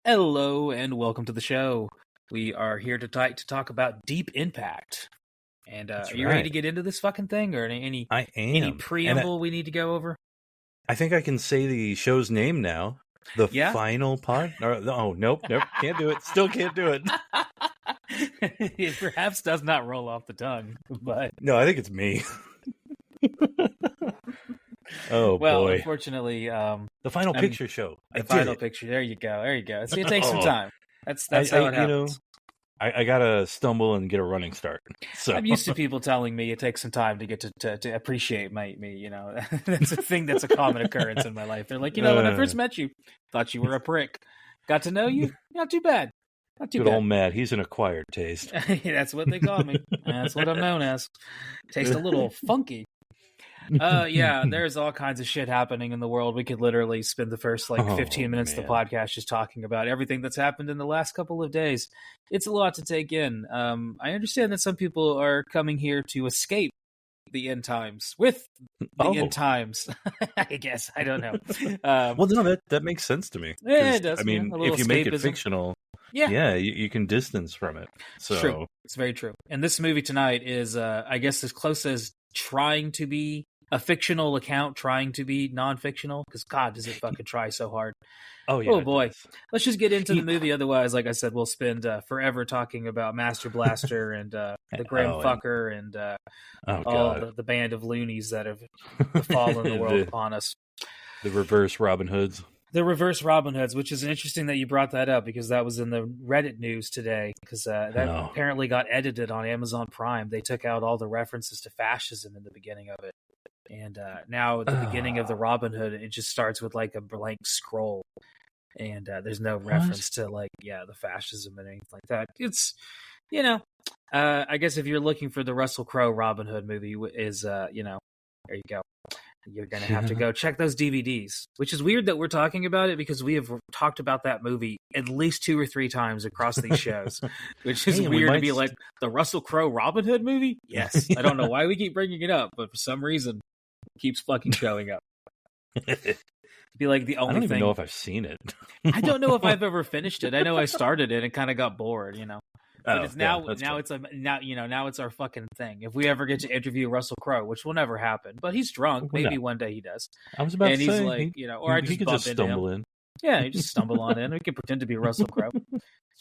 Hello and welcome to the show. We are here tonight to talk about Deep Impact. And That's are you ready right. to get into this fucking thing, or any I am. preamble we need to go over? I think I can say the show's name now. The Yeah? final pod. Oh, nope, can't do it. Still can't do it. It perhaps does not roll off the tongue, but No, I think it's me. Oh well, boy, unfortunately, the final I mean, picture show. the final picture. There you go. It's gonna take some Oh, time. That's how it happens. I gotta stumble and get a running start. So I'm used to people telling me it takes some time to get to appreciate me. That's a thing that's a common occurrence in my life. They're like, when I first met you, thought you were a prick. Got to know you, not too bad. Not too good bad. old Matt. He's an acquired taste. That's what they call me. That's what I'm known as. Taste a little funky. Yeah, there's all kinds of shit happening in the world. We could literally spend the first 15 minutes of the podcast just talking about everything that's happened in the last couple of days. It's a lot to take in. I understand that some people are coming here to escape the end times with the end times. I guess. I don't know. Well, no, that makes sense to me. Yeah, it does. I mean, if you make it fictional, you can distance from it. So true. It's very true. And this movie tonight is, I guess, as close as trying to be a fictional account, trying to be non-fictional, because God, does it fucking try so hard. Oh, yeah. Oh, boy. Let's just get into the movie. Otherwise, like I said, we'll spend forever talking about Master Blaster and the Grim Fucker and all the band of loonies that have befallen the world upon us. The reverse Robin Hoods. The reverse Robin Hoods, which is interesting that you brought that up, because that was in the Reddit news today, because that apparently got edited on Amazon Prime. They took out all the references to fascism in the beginning of it. And now at the beginning of the Robin Hood, it just starts with like a blank scroll. And there's no reference to the fascism and anything like that. It's, I guess if you're looking for the Russell Crowe Robin Hood movie is, there you go. You're going to have to go check those DVDs, which is weird that we're talking about it, because we have talked about that movie at least 2 or 3 times across these shows, which is weird to be like, the Russell Crowe Robin Hood movie? Yes. I don't know why we keep bringing it up, but for some reason it keeps fucking showing up. Be like the only thing. I don't even know if I've seen it. I don't know if I've ever finished it. I know I started it and kind of got bored, But it's now it's our fucking thing. If we ever get to interview Russell Crowe, which will never happen, but he's drunk. Maybe one day he does. I was about to say, he's like, or I just could bump just into stumble him. in. Yeah, you just stumble on in. We can pretend to be Russell Crowe.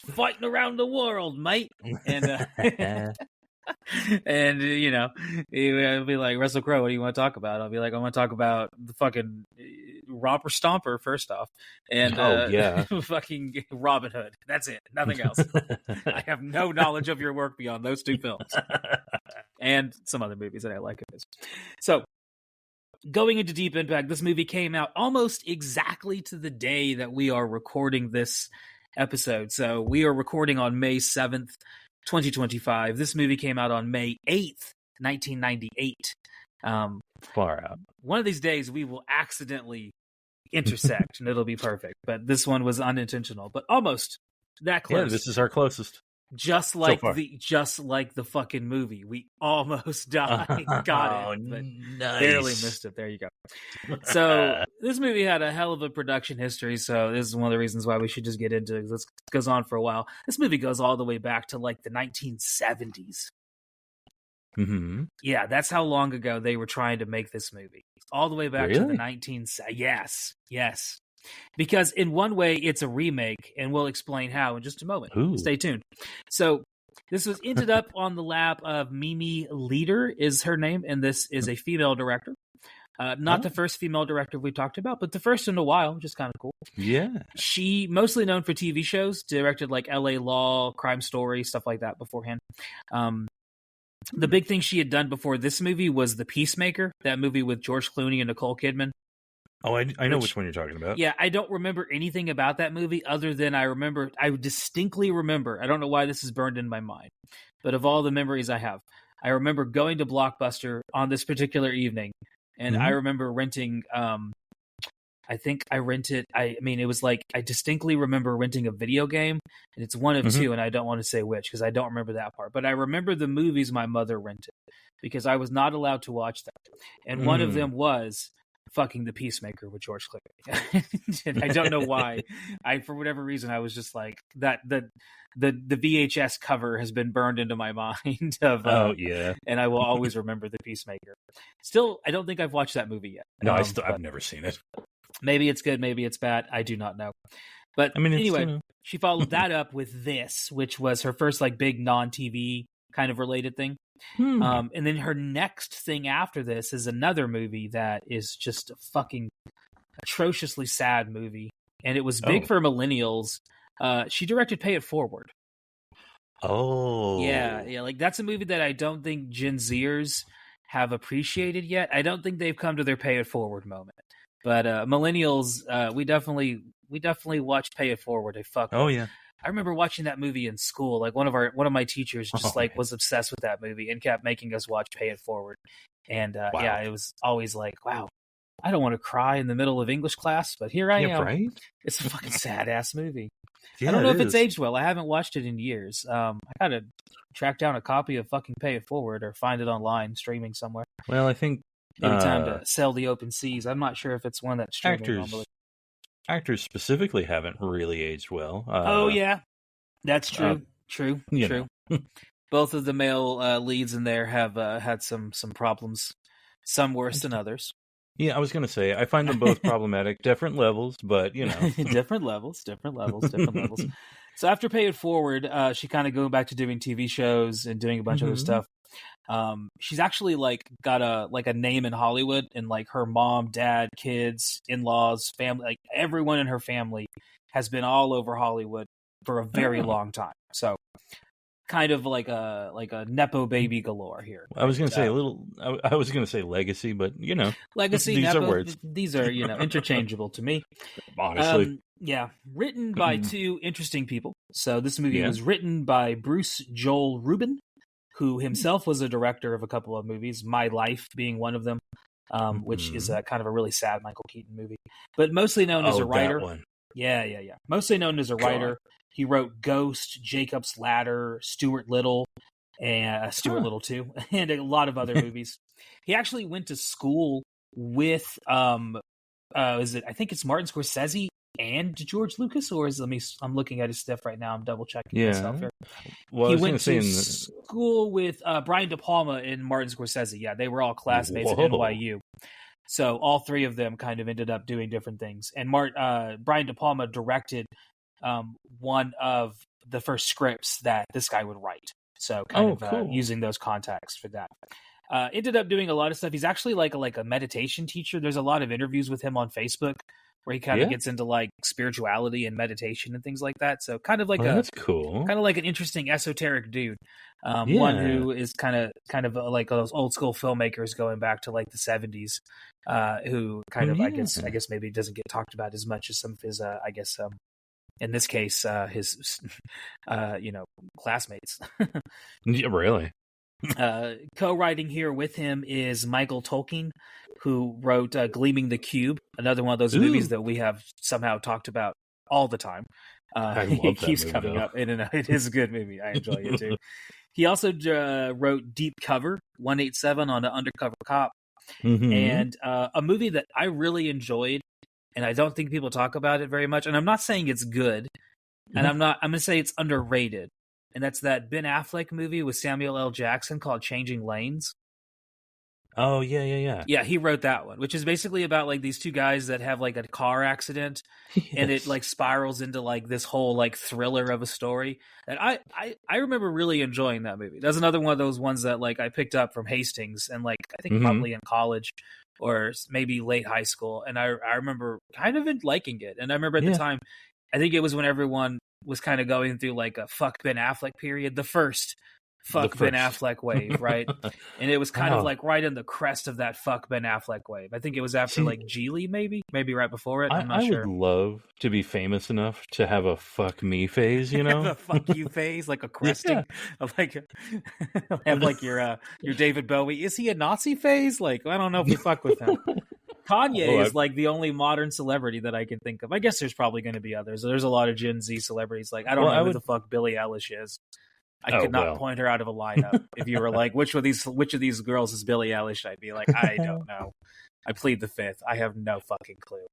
Fighting around the world, mate. And and he'll be like, Russell Crowe, what do you want to talk about? I'll be like, I want to talk about the fucking Romper Stomper first off, and fucking Robin Hood. That's it. Nothing else. I have no knowledge of your work beyond those 2 films and some other movies that I like of his. So, going into Deep Impact, this movie came out almost exactly to the day that we are recording this episode. So we are recording on May 7th, 2025. This movie came out on May 8th, 1998. Far out. One of these days we will accidentally intersect and it'll be perfect. But this one was unintentional, but almost that close. Yeah, this is our closest. Just like the fucking movie. We almost died. Got it. But nice. Barely missed it. There you go. So this movie had a hell of a production history. So this is one of the reasons why we should just get into it. This goes on for a while. This movie goes all the way back to the 1970s. Mm-hmm. Yeah, that's how long ago they were trying to make this movie. All the way back to the 1970s. Yes. Because in one way, it's a remake, and we'll explain how in just a moment. Ooh. Stay tuned. So this was ended up on the lap of Mimi Leder is her name, and this is a female director. Not the first female director we talked about, but the first in a while, which is kind of cool. Yeah. She, mostly known for TV shows, directed LA Law, Crime Story, stuff like that beforehand. The big thing she had done before this movie was The Peacemaker, that movie with George Clooney and Nicole Kidman. Oh, I know which one you're talking about. Yeah, I don't remember anything about that movie other than I distinctly remember, I don't know why this is burned in my mind, but of all the memories I have, I remember going to Blockbuster on this particular evening, and I remember renting, it was I distinctly remember renting a video game, and it's one of 2, and I don't want to say which, because I don't remember that part, but I remember the movies my mother rented, because I was not allowed to watch them, and one of them was fucking the Peacemaker with George Clooney. And I don't know why. For whatever reason, I was just like that. The VHS cover has been burned into my mind. And I will always remember the Peacemaker. Still, I don't think I've watched that movie yet. No, I've never seen it. Maybe it's good, maybe it's bad. I do not know. But anyway, she followed that up with this, which was her first like big non-TV kind of related thing. And then her next thing after this is another movie that is just a fucking atrociously sad movie. And it was big for millennials. She directed Pay It Forward. Oh. Yeah. Like that's a movie that I don't think Gen Zers have appreciated yet. I don't think they've come to their Pay It Forward moment. But millennials, we definitely watched Pay It Forward. Yeah. I remember watching that movie in school. Like one of my teachers just was obsessed with that movie and kept making us watch Pay It Forward. And it was always like, wow, I don't want to cry in the middle of English class, but here I am. Right? It's a fucking sad ass movie. Yeah, I don't know if it's aged well. I haven't watched it in years. I gotta track down a copy of fucking Pay It Forward or find it online streaming somewhere. Well, I think maybe time to sell the open seas. I'm not sure if it's one that's streaming normally. Actors specifically haven't really aged well. That's true. True. Both of the male leads in there have had some problems, some worse than others. Yeah, I was going to say, I find them both problematic, different levels, but, different levels. So after Pay It Forward, she kind of going back to doing TV shows and doing a bunch of other stuff. She's actually like got a name in Hollywood, and like her mom, dad, kids, in-laws, family, like everyone in her family has been all over Hollywood for a very long time. So kind of like a nepo baby galore here. I was going to say I was going to say legacy, but legacy, these nepo, are words. These are interchangeable to me. Honestly, written by two interesting people. So this movie was written by Bruce Joel Rubin, who himself was a director of a couple of movies, My Life being one of them, which is kind of a really sad Michael Keaton movie, but mostly known as a writer. That one. Yeah. Mostly known as a writer. He wrote Ghost, Jacob's Ladder, Stuart Little, and Stuart Little 2, and a lot of other movies. He actually went to school with, I think it's Martin Scorsese and George Lucas, or I'm looking at his stuff right now. I'm double checking myself here. Well, he went to school with Brian De Palma and Martin Scorsese. Yeah, they were all classmates at NYU. So all three of them kind of ended up doing different things. And Brian De Palma directed one of the first scripts that this guy would write. So using those contacts for that. Ended up doing a lot of stuff. He's actually like a meditation teacher. There's a lot of interviews with him on Facebook where he kind of gets into like spirituality and meditation and things like that. So kind of like that's cool. Kind of like an interesting esoteric dude. One who is kind of like those old school filmmakers going back to like the 70s, who kind of I guess maybe doesn't get talked about as much as some of his in this case his classmates. Yeah, really. Co-writing here with him is Michael Tolkien, who wrote Gleaming the Cube, another one of those movies that we have somehow talked about all the time. I love it keeps that coming up. It is a good movie. I enjoy it too. He also wrote Deep Cover 187 on an undercover cop, and a movie that I really enjoyed, and I don't think people talk about it very much. And I'm not saying it's good, and I'm going to say it's underrated. And that's that Ben Affleck movie with Samuel L. Jackson called Changing Lanes. Oh, yeah. Yeah, he wrote that one, which is basically about like these two guys that have like a car accident, and it like spirals into like this whole like thriller of a story. And I remember really enjoying that movie. That's another one of those ones that like I picked up from Hastings, and like I think probably in college or maybe late high school. And I remember kind of liking it. And I remember at the time, I think it was when everyone was kind of going through like a fuck Ben Affleck period, the first Ben Affleck wave, right? And it was kind of like right in the crest of that fuck Ben Affleck wave. I think it was after like Geely, maybe right before it. I'm not sure. I would love to be famous enough to have a fuck me phase, a fuck you phase, like a cresting of like have like your David Bowie. Is he a Nazi phase? Like I don't know if we fuck with him. Kanye is like the only modern celebrity that I can think of. I guess there's probably going to be others. There's a lot of Gen Z celebrities. Like I don't know who the fuck Billie Eilish is. I could not point her out of a lineup. If you were like, which of these girls is Billie Eilish? I'd be like, I don't know. I plead the fifth. I have no fucking clue.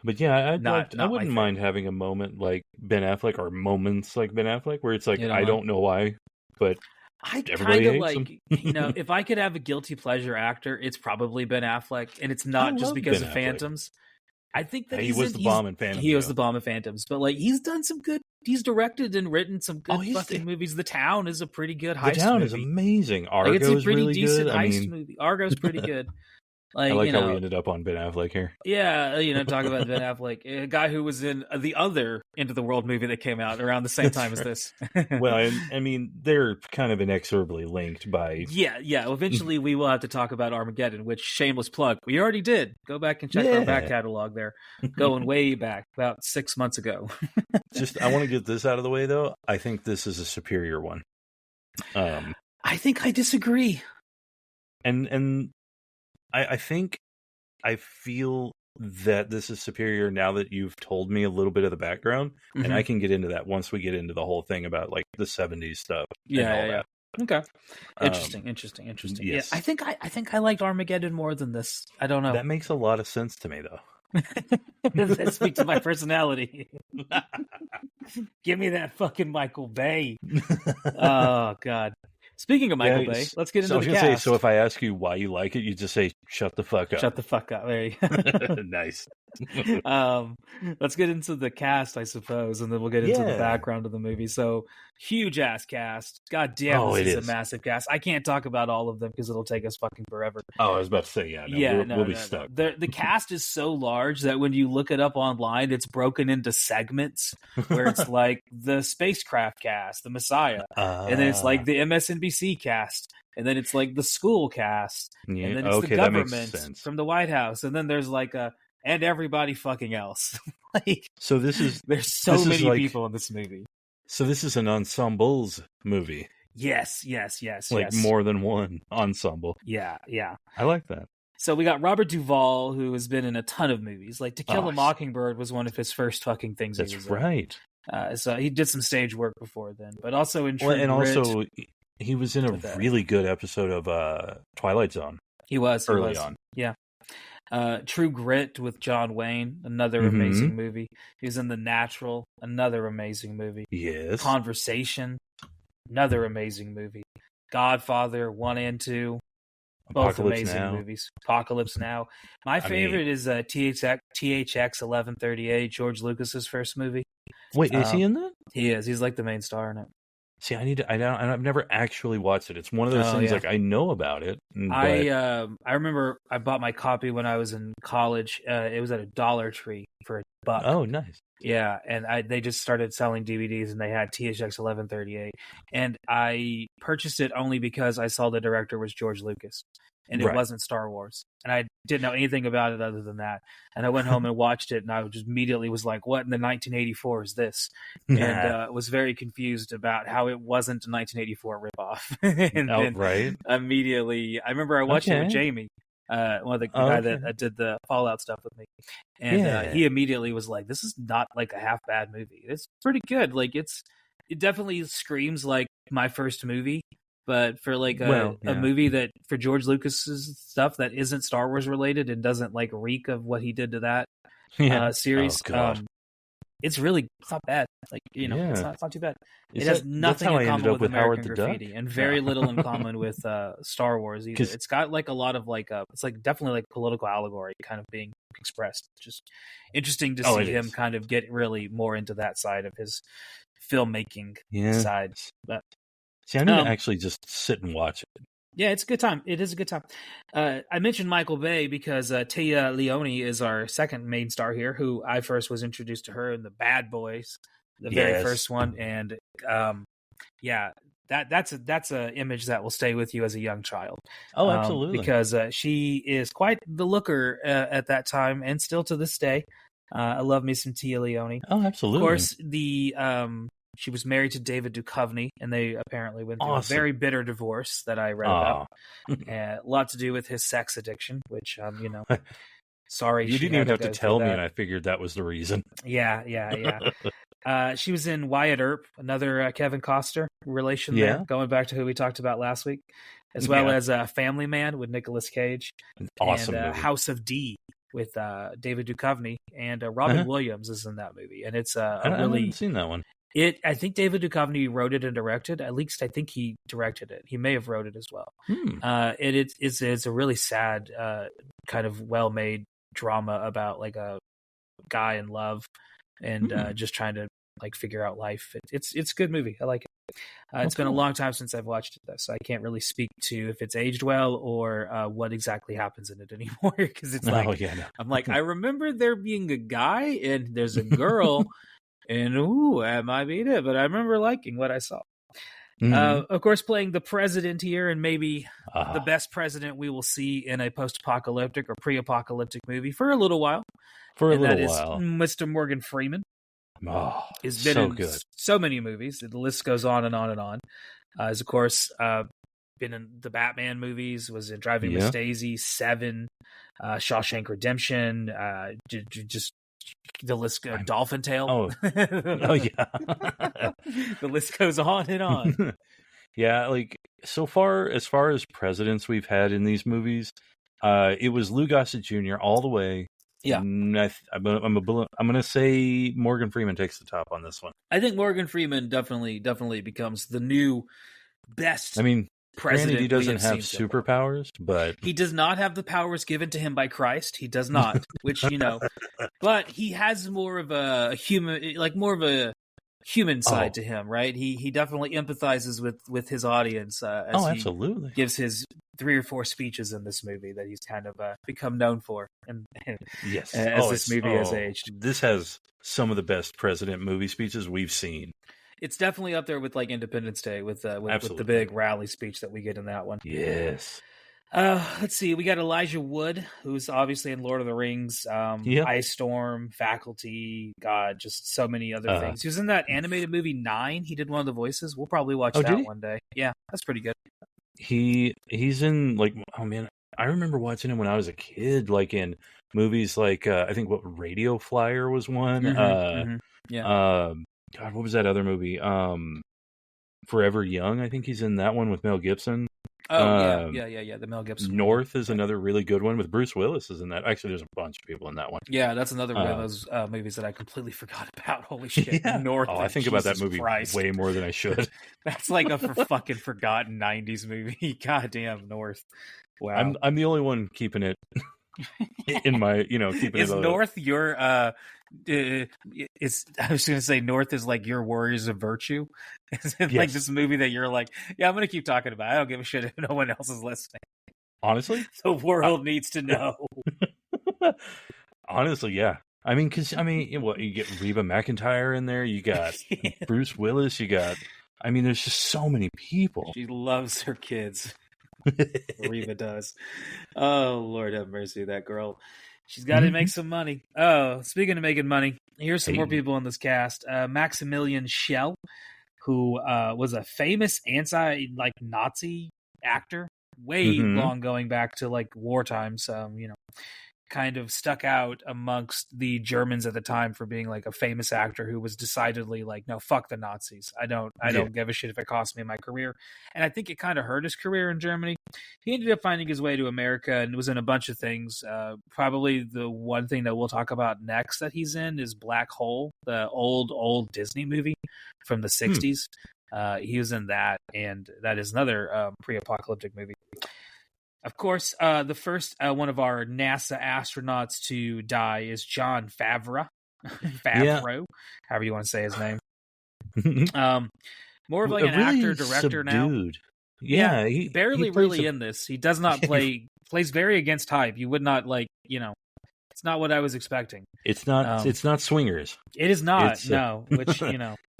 But yeah, I Not wouldn't mind having a moment like Ben Affleck, or moments like Ben Affleck, where it's like, I don't know why, but I everybody kind of hates like, him. if I could have a guilty pleasure actor, it's probably Ben Affleck, and it's not just because of Phantoms. I think that he was the bomb in Phantoms. He was the bomb in Phantoms, but like he's done some good. He's directed and written some good fucking movies. The Town is a pretty good heist movie. The Town is amazing. Argo it's a pretty really decent good. heist movie. Argo's pretty good. Like, I like how we ended up on Ben Affleck here. Yeah, talk about Ben Affleck, a guy who was in the other Into the World movie that came out around the same time as this. Well, I mean, they're kind of inexorably linked by... Yeah. Eventually, we will have to talk about Armageddon, which, shameless plug, we already did. Go back and check our back catalog there. Going way back, about 6 months ago. I want to get this out of the way, though. I think this is a superior one. I think I disagree. And I think I feel that this is superior now that you've told me a little bit of the background, and I can get into that once we get into the whole thing about like the 70s stuff. Yeah. Okay. Interesting. Yes. Yeah, I think I liked Armageddon more than this. I don't know. That makes a lot of sense to me, though. That speaks to my personality. Give me that fucking Michael Bay. Oh God. Speaking of Michael Bay, let's get into the cast. So if I ask you why you like it, you just say, shut the fuck up. Shut the fuck up. There you go. Nice. Let's get into the cast, I suppose, and then we'll get into the background of the movie. So, huge ass cast. God damn, this is a massive cast. I can't talk about all of them because it'll take us fucking forever. Oh, I was about to say, we'll be stuck. The cast is so large that when you look it up online, it's broken into segments where it's like the spacecraft cast, the Messiah, and then it's like the MSNBC cast, and then it's like the school cast, and then it's the government from the White House, and then there's like and everybody fucking else. So there's so many people in this movie. So this is an ensembles movie. Yes. Like more than one ensemble. Yeah. I like that. So we got Robert Duvall, who has been in a ton of movies. Like To Kill a Mockingbird was one of his first fucking things. That's right. So he did some stage work before then, but also in True Grit. Also he was in a really good episode of Twilight Zone. He was early on. Yeah. True Grit with John Wayne, another amazing movie. He was in The Natural, another amazing movie. Yes. Conversation, another amazing movie. Godfather 1 and 2, both amazing movies. Apocalypse Now. My favorite is THX 1138, George Lucas's first movie. Wait, is he in that? He is. He's like the main star in it. See, I've never actually watched it. It's one of those things like I know about it. But... I remember I bought my copy when I was in college. It was at a Dollar Tree for $1. Oh, nice. Yeah, and they just started selling DVDs, and they had THX 1138, and I purchased it only because I saw the director was George Lucas, and it wasn't Star Wars, and I didn't know anything about it other than that. And I went home and watched it, and I just immediately was like, "What in the 1984 is this?" And was very confused about how it wasn't a 1984 ripoff. And then immediately, I remember I watched it with Jamie. One of the guy that did the Fallout stuff with me, and he immediately was like, "This is not like a half bad movie. It's pretty good. Like it definitely screams like my first movie, but for like a movie that for George Lucas's stuff that isn't Star Wars related and doesn't like reek of what he did to that series. It's not bad. Like it's not too bad. It has nothing in common with American Graffiti, and very little in common with Star Wars either. It's got like a lot of like it's like definitely like political allegory kind of being expressed. Just interesting to see him kind of get really more into that side of his filmmaking side. But, see, I need to actually just sit and watch it. Yeah, it's a good time. It is a good time. I mentioned Michael Bay because Tia Leone is our second main star here, who I first was introduced to her in The Bad Boys, the very first one, and that's a image that will stay with you as a young child. Oh, absolutely, because she is quite the looker at that time, and still to this day. I love me some Tia Leone. Oh, absolutely. Of course, she was married to David Duchovny, and they apparently went through a very bitter divorce that I read about. A lot to do with his sex addiction, which, sorry. You didn't even have to tell me, and I figured that was the reason. Yeah. She was in Wyatt Earp, another Kevin Costner relation there, going back to who we talked about last week, as well as Family Man with Nicolas Cage, awesome and movie. House of D with David Duchovny, and Robin Williams is in that movie, and it's I haven't seen that one. I think David Duchovny wrote it and directed. At least I think he directed it. He may have wrote it as well. It's a really sad, kind of well-made drama about like a guy in love and just trying to like figure out life. It's a good movie. I like it. It's been a long time since I've watched it though, so I can't really speak to if it's aged well or what exactly happens in it anymore. Because it's like I'm like, I remember there being a guy and there's a girl, and I might be it, but I remember liking what I saw. Of course, playing the president here, and maybe the best president we will see in a post-apocalyptic or pre-apocalyptic movie for a little while. That is Mr. Morgan Freeman. He's been in good. So many movies. The list goes on and on and on. He's, of course, been in the Batman movies, was in Driving Miss Daisy, Seven, Shawshank Redemption, just the list goes, Dolphin Tale. The list goes on and on. Like so far, as far as presidents we've had in these movies, it was Lou Gossett Jr. all the way. Yeah, I'm gonna say Morgan Freeman takes the top on this one. I think Morgan Freeman definitely becomes the new best. I mean, president. He doesn't have superpowers, but he does not have the powers given to him by Christ. He does not, which but he has more of a human side to him, right? He definitely empathizes with his audience. As absolutely. He gives his 3 or 4 speeches in this movie that he's kind of become known for, and yes, as this movie has aged. This has some of the best president movie speeches we've seen. It's definitely up there with like Independence Day with the big rally speech that we get in that one. Yes. Let's see. We got Elijah Wood, who's obviously in Lord of the Rings, Ice Storm, Faculty, God, just so many other things. He was in that animated movie 9. He did one of the voices. We'll probably watch that one day. Yeah, that's pretty good. He's in like, oh man, I remember watching him when I was a kid, like in movies like I think Radio Flyer was one. God, what was that other movie? Forever Young. I think he's in that one with Mel Gibson. The Mel Gibson. North is another really good one with Bruce Willis is in that. Actually, there's a bunch of people in that one. Yeah, that's another one of those movies that I completely forgot about. Holy shit, North. I think about that movie way more than I should. That's like a fucking forgotten '90s movie. Goddamn, North. Wow, I'm the only one keeping it in my keeping is it. Is North your I was going to say North is like your Warriors of Virtue. Is it like this movie that you're like, I'm going to keep talking about it. I don't give a shit if no one else is listening. Honestly? The world needs to know. Honestly, yeah. I mean, because, you get Reba McEntire in there. You got Bruce Willis. You got, there's just so many people. She loves her kids. Reba does. Oh, Lord have mercy, that girl. She's got to make some money. Oh, speaking of making money, here's some more people in this cast. Maximilian Schell, who was a famous Nazi actor, way long going back to like wartime. So, kind of stuck out amongst the Germans at the time for being like a famous actor who was decidedly like, no, fuck the Nazis. I don't give a shit if it costs me my career. And I think it kind of hurt his career in Germany. He ended up finding his way to America and was in a bunch of things. Probably the one thing that we'll talk about next that he's in is Black Hole, the old Disney movie from the 60s. He was in that, and that is another pre-apocalyptic movie. Of course, the first one of our NASA astronauts to die is Jon Favreau. However you want to say his name. More of like an actor, director now. Yeah, he barely really in this. He does not plays very against type. You would not it's not what I was expecting. It's not Swingers. It is not, no. Which,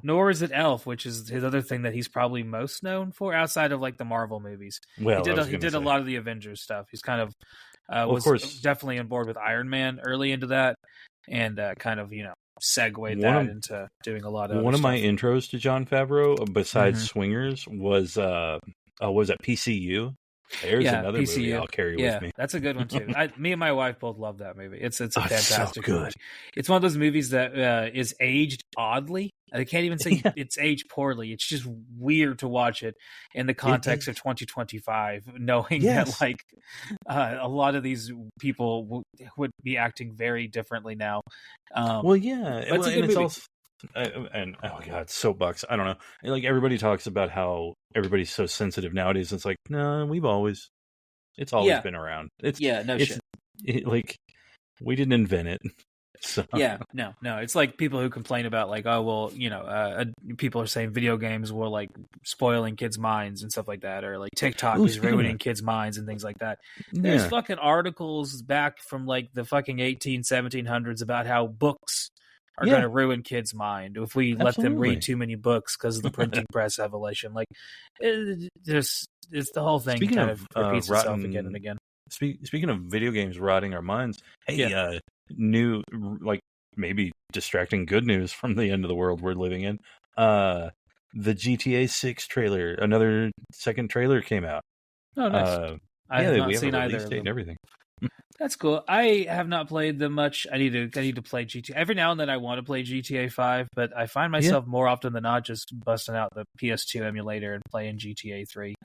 nor is it Elf, which is his other thing that he's probably most known for outside of like the Marvel movies. Well, he did a lot of the Avengers stuff. He's kind of was definitely on board with Iron Man early into that, and kind of segued into doing a lot of one of my intros to Jon Favreau besides Swingers was PCU. There's another movie PCU. I'll carry with me. That's a good one too. Me and my wife both love that movie. It's a fantastic so good. movie. It's one of those movies that is aged oddly. I can't even say it's aged poorly. It's just weird to watch it in the context of 2025, knowing that like a lot of these people would be acting very differently now. It's also. And oh god, soapbox. I don't know. Like everybody talks about how everybody's so sensitive nowadays. It's like, no, it's always been around. Shit. Like we didn't invent it. So. Yeah, no. It's like people who complain about like, oh well, people are saying video games were like spoiling kids' minds and stuff like that, or like TikTok is ruining kids' minds and things like that. There's fucking articles back from like the fucking 1700s about how books are going to ruin kids' mind if we let them read too many books because of the printing press evolution. Like, it's the whole thing kind of repeats itself again and again. Speaking of video games rotting our minds, new, like maybe distracting good news from the end of the world we're living in. The GTA 6 trailer, another second trailer came out. Oh, nice. I have not seen either of them. And everything. That's cool. I have not played them much. I need to play GTA. Every now and then I want to play GTA 5, but I find myself more often than not just busting out the PS2 emulator and playing GTA 3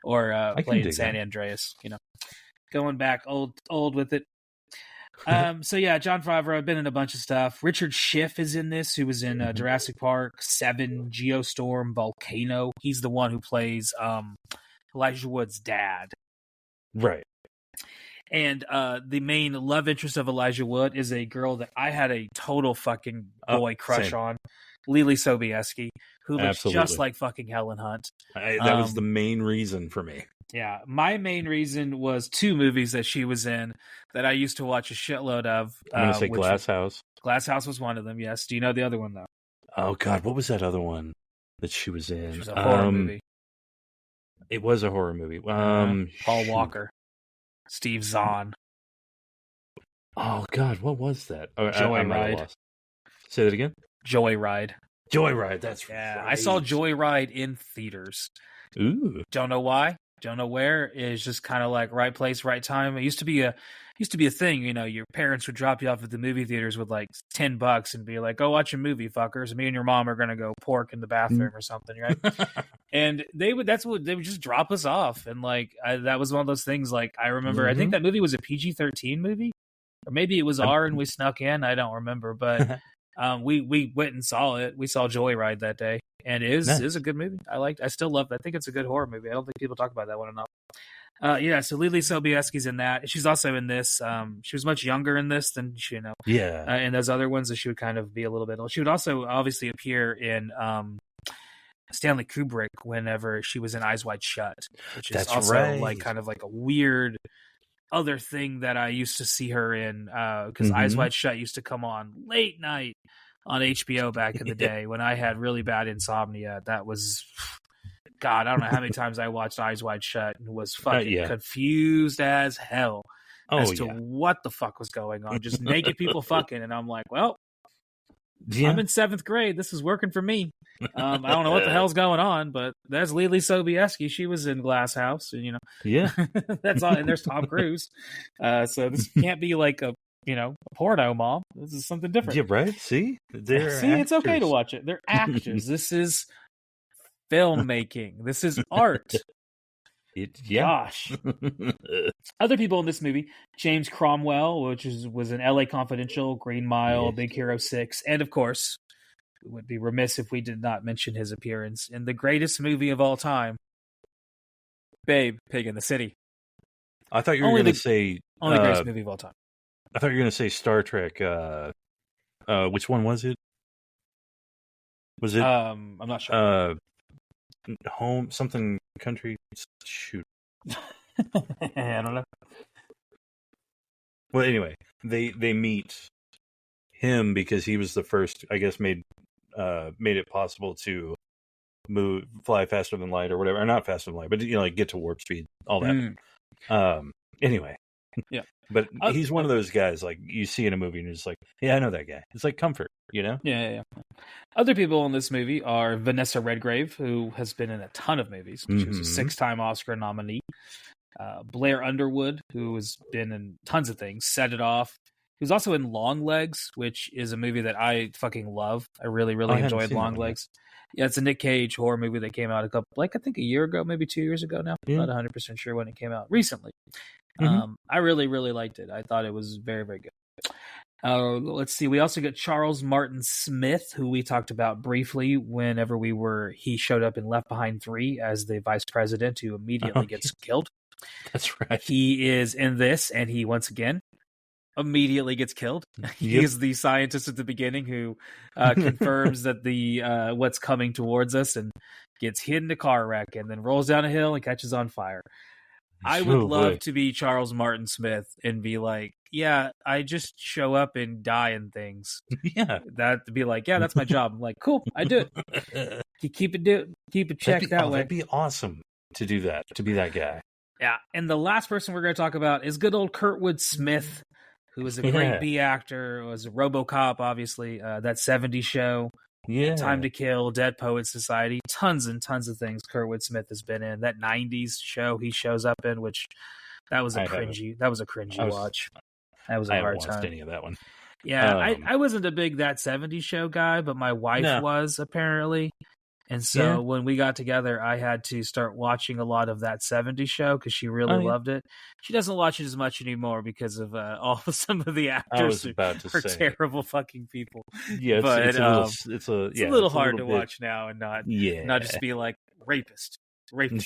or playing San Andreas, Going back old with it. So yeah, Jon Favreau, I've been in a bunch of stuff. Richard Schiff is in this, who was in Jurassic Park, 7, Geostorm, Volcano. He's the one who plays Elijah Wood's dad. Right. And the main love interest of Elijah Wood is a girl that I had a total fucking boy crush on, LeeLee Sobieski, who looks just like fucking Helen Hunt. That was the main reason for me. Yeah, my main reason was 2 movies that she was in that I used to watch a shitload of. I'm going to say Glass House. Glass House was one of them, yes. Do you know the other one, though? Oh, God, what was that other one that she was in? It was a horror movie. It was a horror movie. Paul Walker. Steve Zahn. Oh, God, what was that? Oh, Joyride. Say that again? Joyride, that's right. Yeah, I saw Joyride in theaters. Ooh. Don't know why. Don't know where. It's just kind of like right place, right time. It used to be a thing. Your parents would drop you off at the movie theaters with like $10 and be like, "Go watch a movie, fuckers." Me and your mom are gonna go pork in the bathroom or something, right? And they would just drop us off, and like that was one of those things. Like I remember, I think that movie was a PG-13 movie, or maybe it was R and we snuck in. I don't remember, but we went and saw it. We saw Joyride that day. And it is a good movie. I still love it. I think it's a good horror movie. I don't think people talk about that one enough. So LeeLee Sobieski's in that. She's also in this. She was much younger in this than in those other ones, that she would kind of be a little bit old. She would also obviously appear in Stanley Kubrick whenever she was in Eyes Wide Shut, which is like kind of like a weird other thing that I used to see her in, because Eyes Wide Shut used to come on late night on HBO back in the day when I had really bad insomnia. That was, God, I don't know how many times I watched Eyes Wide Shut and was fucking confused as hell as to what the fuck was going on. Just naked people fucking, and I'm like, well, I'm in 7th grade. This is working for me. I don't know what the hell's going on, but there's LeeLee Sobieski. She was in Glass House, and that's all. And there's Tom Cruise. So this can't be like a porno, Mom. This is something different. Yeah, right? See? It's okay to watch it. They're actors. This is filmmaking. This is art. Gosh. Other people in this movie, James Cromwell, which was in LA Confidential, Green Mile, Big Hero 6, and of course, we would be remiss if we did not mention his appearance in the greatest movie of all time, Babe, Pig in the City. I thought you were going to say... Only the greatest movie of all time. I thought you were going to say Star Trek. Which one was it? Was it? I'm not sure. Home something country. Shoot. I don't know. Well, anyway, they meet him because he was the first, I guess, made it possible to fly faster than light or whatever, or not faster than light, but like get to warp speed, all that. Anyway. Yeah. But he's one of those guys, like, you see in a movie and you're just like, yeah, I know that guy. It's like comfort, Yeah. Other people in this movie are Vanessa Redgrave, who has been in a ton of movies. She was a 6-time Oscar nominee. Blair Underwood, who has been in tons of things, Set It Off. He was also in Long Legs, which is a movie that I fucking love. I really, really enjoyed Long Legs. Yeah, it's a Nick Cage horror movie that came out I think a year ago, maybe 2 years ago now. Yeah. Not 100% sure when it came out. Recently. I really, really liked it. I thought it was very, very good. Let's see. We also got Charles Martin Smith, who we talked about briefly whenever he showed up in Left Behind 3 as the vice president who immediately gets killed. That's right. He is in this, and he, once again, immediately gets killed. He's the scientist at the beginning who confirms that what's coming towards us and gets hit in a car wreck and then rolls down a hill and catches on fire. I would love to be Charles Martin Smith and be like, yeah, I just show up and die in things. Yeah. That to be like, yeah, that's my job. I'm like, cool, I do it. You keep it checked that way. That'd be awesome to do that, to be that guy. Yeah. And the last person we're going to talk about is good old Kurtwood Smith, who was a great B actor, was a RoboCop, obviously, that 70s show. Yeah. Time to Kill, Dead Poets Society, tons and tons of things Kurtwood Smith has been in. That 90s show he shows up in, which that was a cringy watch. That was a hard time. I haven't watched any of that one. Yeah, I wasn't a big That 70s Show guy, but my wife was, apparently. And so when we got together, I had to start watching a lot of That 70s Show because she really loved it. She doesn't watch it as much anymore because of some of the actors are terrible fucking people. Yeah, it's a little hard to watch now and not just be like rapist.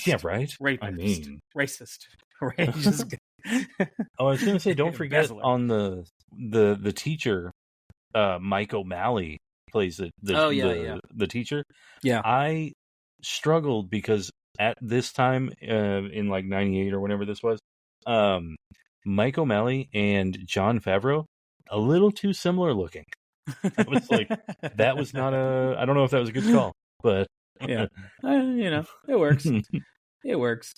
Yeah, right. Rapist. I mean, racist. I was going to say, don't forget on the teacher, Mike O'Malley plays the teacher. Yeah, I struggled because at this time in like 98 or whenever this was, Mike O'Malley and Jon Favreau a little too similar looking. I was like, that was not I don't know if that was a good call, but yeah, it works. It works.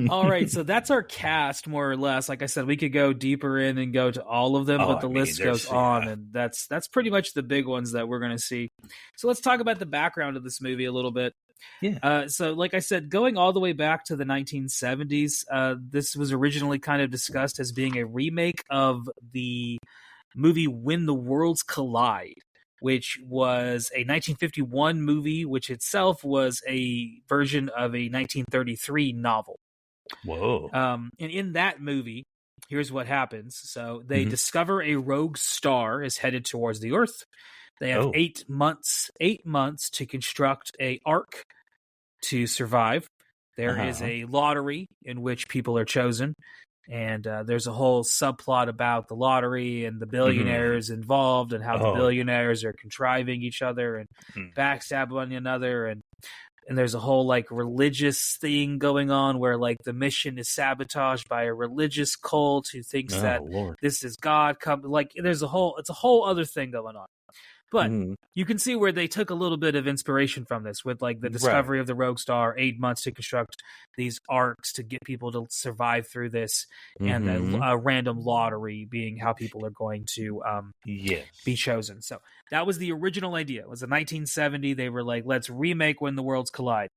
All right, so that's our cast, more or less. Like I said, we could go deeper in and go to all of them, but the list goes on, and that's pretty much the big ones that we're going to see. So let's talk about the background of this movie a little bit. Yeah. So like I said, going all the way back to the 1970s, this was originally kind of discussed as being a remake of the movie When the Worlds Collide, which was a 1951 movie, which itself was a version of a 1933 novel. Whoa. And in that movie, here's what happens. So they discover a rogue star is headed towards the Earth. They have 8 months to construct a ark to survive. There is a lottery in which people are chosen. And there's a whole subplot about the lottery and the billionaires involved and how the billionaires are contriving each other and backstab one another. And there's a whole like religious thing going on where like the mission is sabotaged by a religious cult who thinks that this is God. It's a whole other thing going on. But you can see where they took a little bit of inspiration from this with like the discovery of the rogue star, 8 months to construct these arcs to get people to survive through this, and a random lottery being how people are going to be chosen. So that was the original idea. It was in 1970. They were like, let's remake When the Worlds Collide.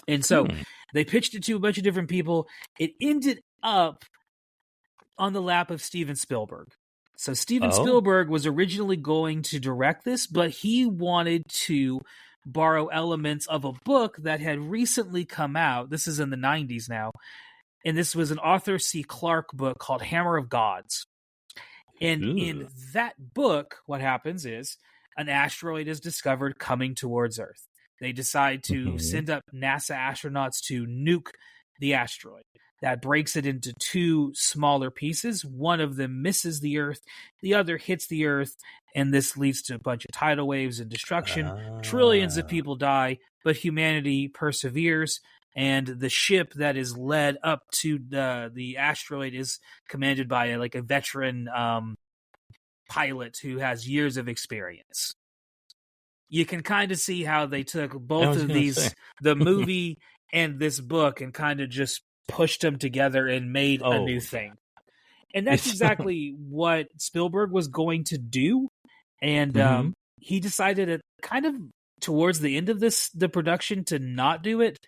And so they pitched it to a bunch of different people. It ended up on the lap of Steven Spielberg. So Steven Spielberg was originally going to direct this, but he wanted to borrow elements of a book that had recently come out. This is in the 90s now. And this was an Arthur C. Clarke book called Hammer of Gods. And in that book, what happens is an asteroid is discovered coming towards Earth. They decide to send up NASA astronauts to nuke the asteroid. That breaks it into 2 smaller pieces. One of them misses the Earth. The other hits the Earth. And this leads to a bunch of tidal waves and destruction. Trillions of people die, but humanity perseveres. And the ship that is led up to the asteroid is commanded by a veteran pilot who has years of experience. You can kind of see how they took both of these, the movie and this book, and kind of just pushed them together and made a new thing. And that's exactly what Spielberg was going to do. And he decided at kind of towards the end of the production to not do it.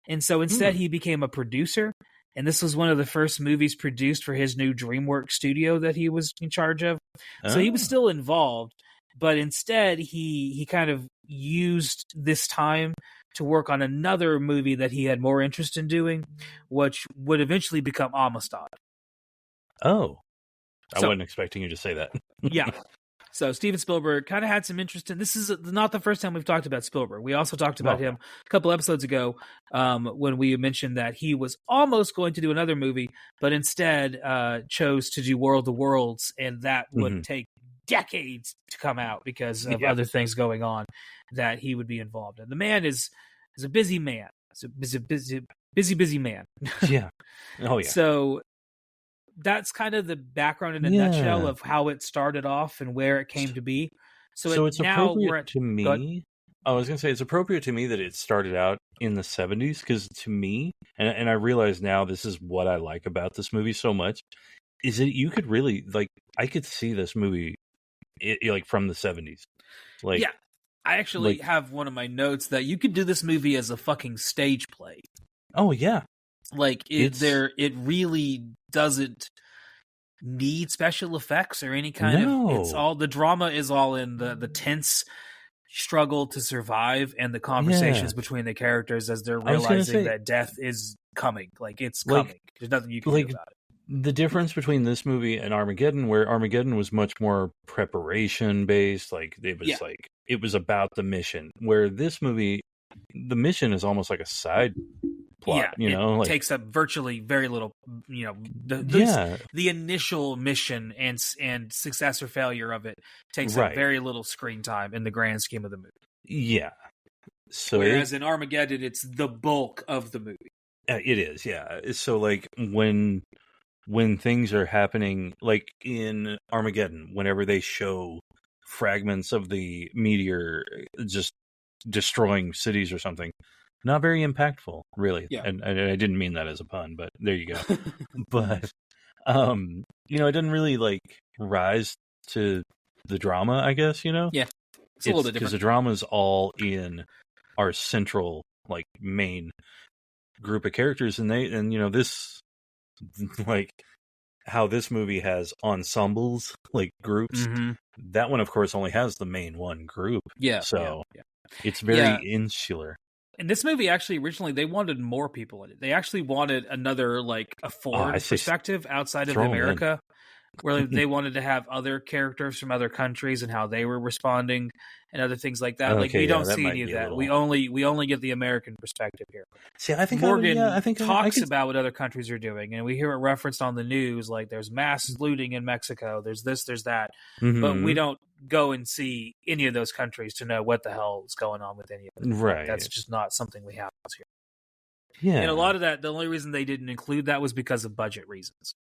And so instead he became a producer. and this was one of the first movies produced for his new DreamWorks studio that he was in charge of. So he was still involved, but instead he kind of used this time to work on another movie that he had more interest in doing, which would eventually become Amistad. Oh, I wasn't expecting you to say that. Yeah. So Steven Spielberg kind of had some interest in this. Is not the first time we've talked about Spielberg. We also talked about him a couple episodes ago when we mentioned that he was almost going to do another movie, but instead chose to do World of Worlds, and that would take decades to come out because of other things going on that he would be involved in. The man is a busy man. He's a busy man. Yeah. Oh yeah. So that's kind of the background in a nutshell of how it started off and where it came to be. So it's now appropriate to me. I was going to say it's appropriate to me that it started out in the 70s, because to me, and I realize now this is what I like about this movie so much, is that you could really, like, I could see this movie like from the 70s. Like, yeah, I actually have one of my notes that you could do this movie as a fucking stage play. Oh yeah. Like it really doesn't need special effects or any kind of. It's all the drama is all in the tense struggle to survive and the conversations between the characters as they're realizing that death is coming. Like it's coming. There's nothing you can do about it. The difference between this movie and Armageddon, where Armageddon was much more preparation based, like it was about the mission. Where this movie, the mission is almost like a side plot, it takes up virtually very little, the initial mission and success or failure of it takes up very little screen time in the grand scheme of the movie. Yeah. So whereas in Armageddon, it's the bulk of the movie. It is, yeah. So like when things are happening, like in Armageddon, whenever they show fragments of the meteor just destroying cities or something, not very impactful, really. Yeah. And I didn't mean that as a pun, but there you go. But, it didn't really, like, rise to the drama, I guess, Yeah. It's a little bit different. Because the drama's all in our central, like, main group of characters. And this, like, how this movie has ensembles, like, groups. Mm-hmm. That one, of course, only has the main one group. Yeah. So it's very insular. In this movie, actually, originally, they wanted more people in it. They actually wanted another, like, a forward perspective outside of America, where they wanted to have other characters from other countries and how they were responding and other things like that. Like, we don't see any of that. We only get the American perspective here. See, I think Morgan talks about what other countries are doing, and we hear it referenced on the news, like there's mass looting in Mexico, there's this, there's that, but we don't go and see any of those countries to know what the hell is going on with any of them. Right. That's just not something we have here. Yeah. And a lot of that, the only reason they didn't include that was because of budget reasons.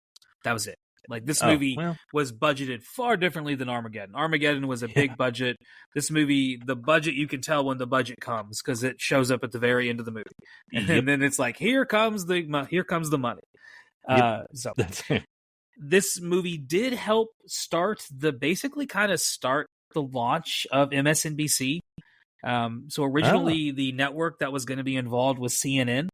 That was it. Like, this movie was budgeted far differently than Armageddon. Armageddon was a big budget. This movie, the budget, you can tell when the budget comes because it shows up at the very end of the movie. And then it's like, here comes the money. So this movie did help start the launch of MSNBC. So originally the network that was going to be involved was CNN.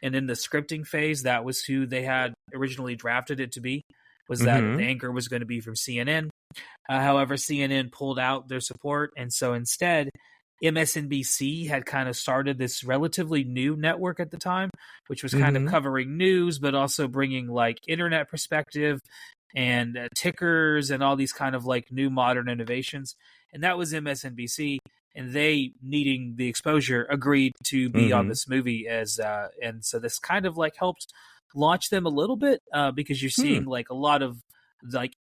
And in the scripting phase, that was who they had originally drafted it to be. Was that the anchor was going to be from CNN. However, CNN pulled out their support, and so instead, MSNBC had kind of started this relatively new network at the time, which was kind of covering news, but also bringing like internet perspective and tickers and all these kind of like new modern innovations. And that was MSNBC, and they, needing the exposure, agreed to be on this movie and so this kind of like helped launch them a little bit because you're seeing like a lot of like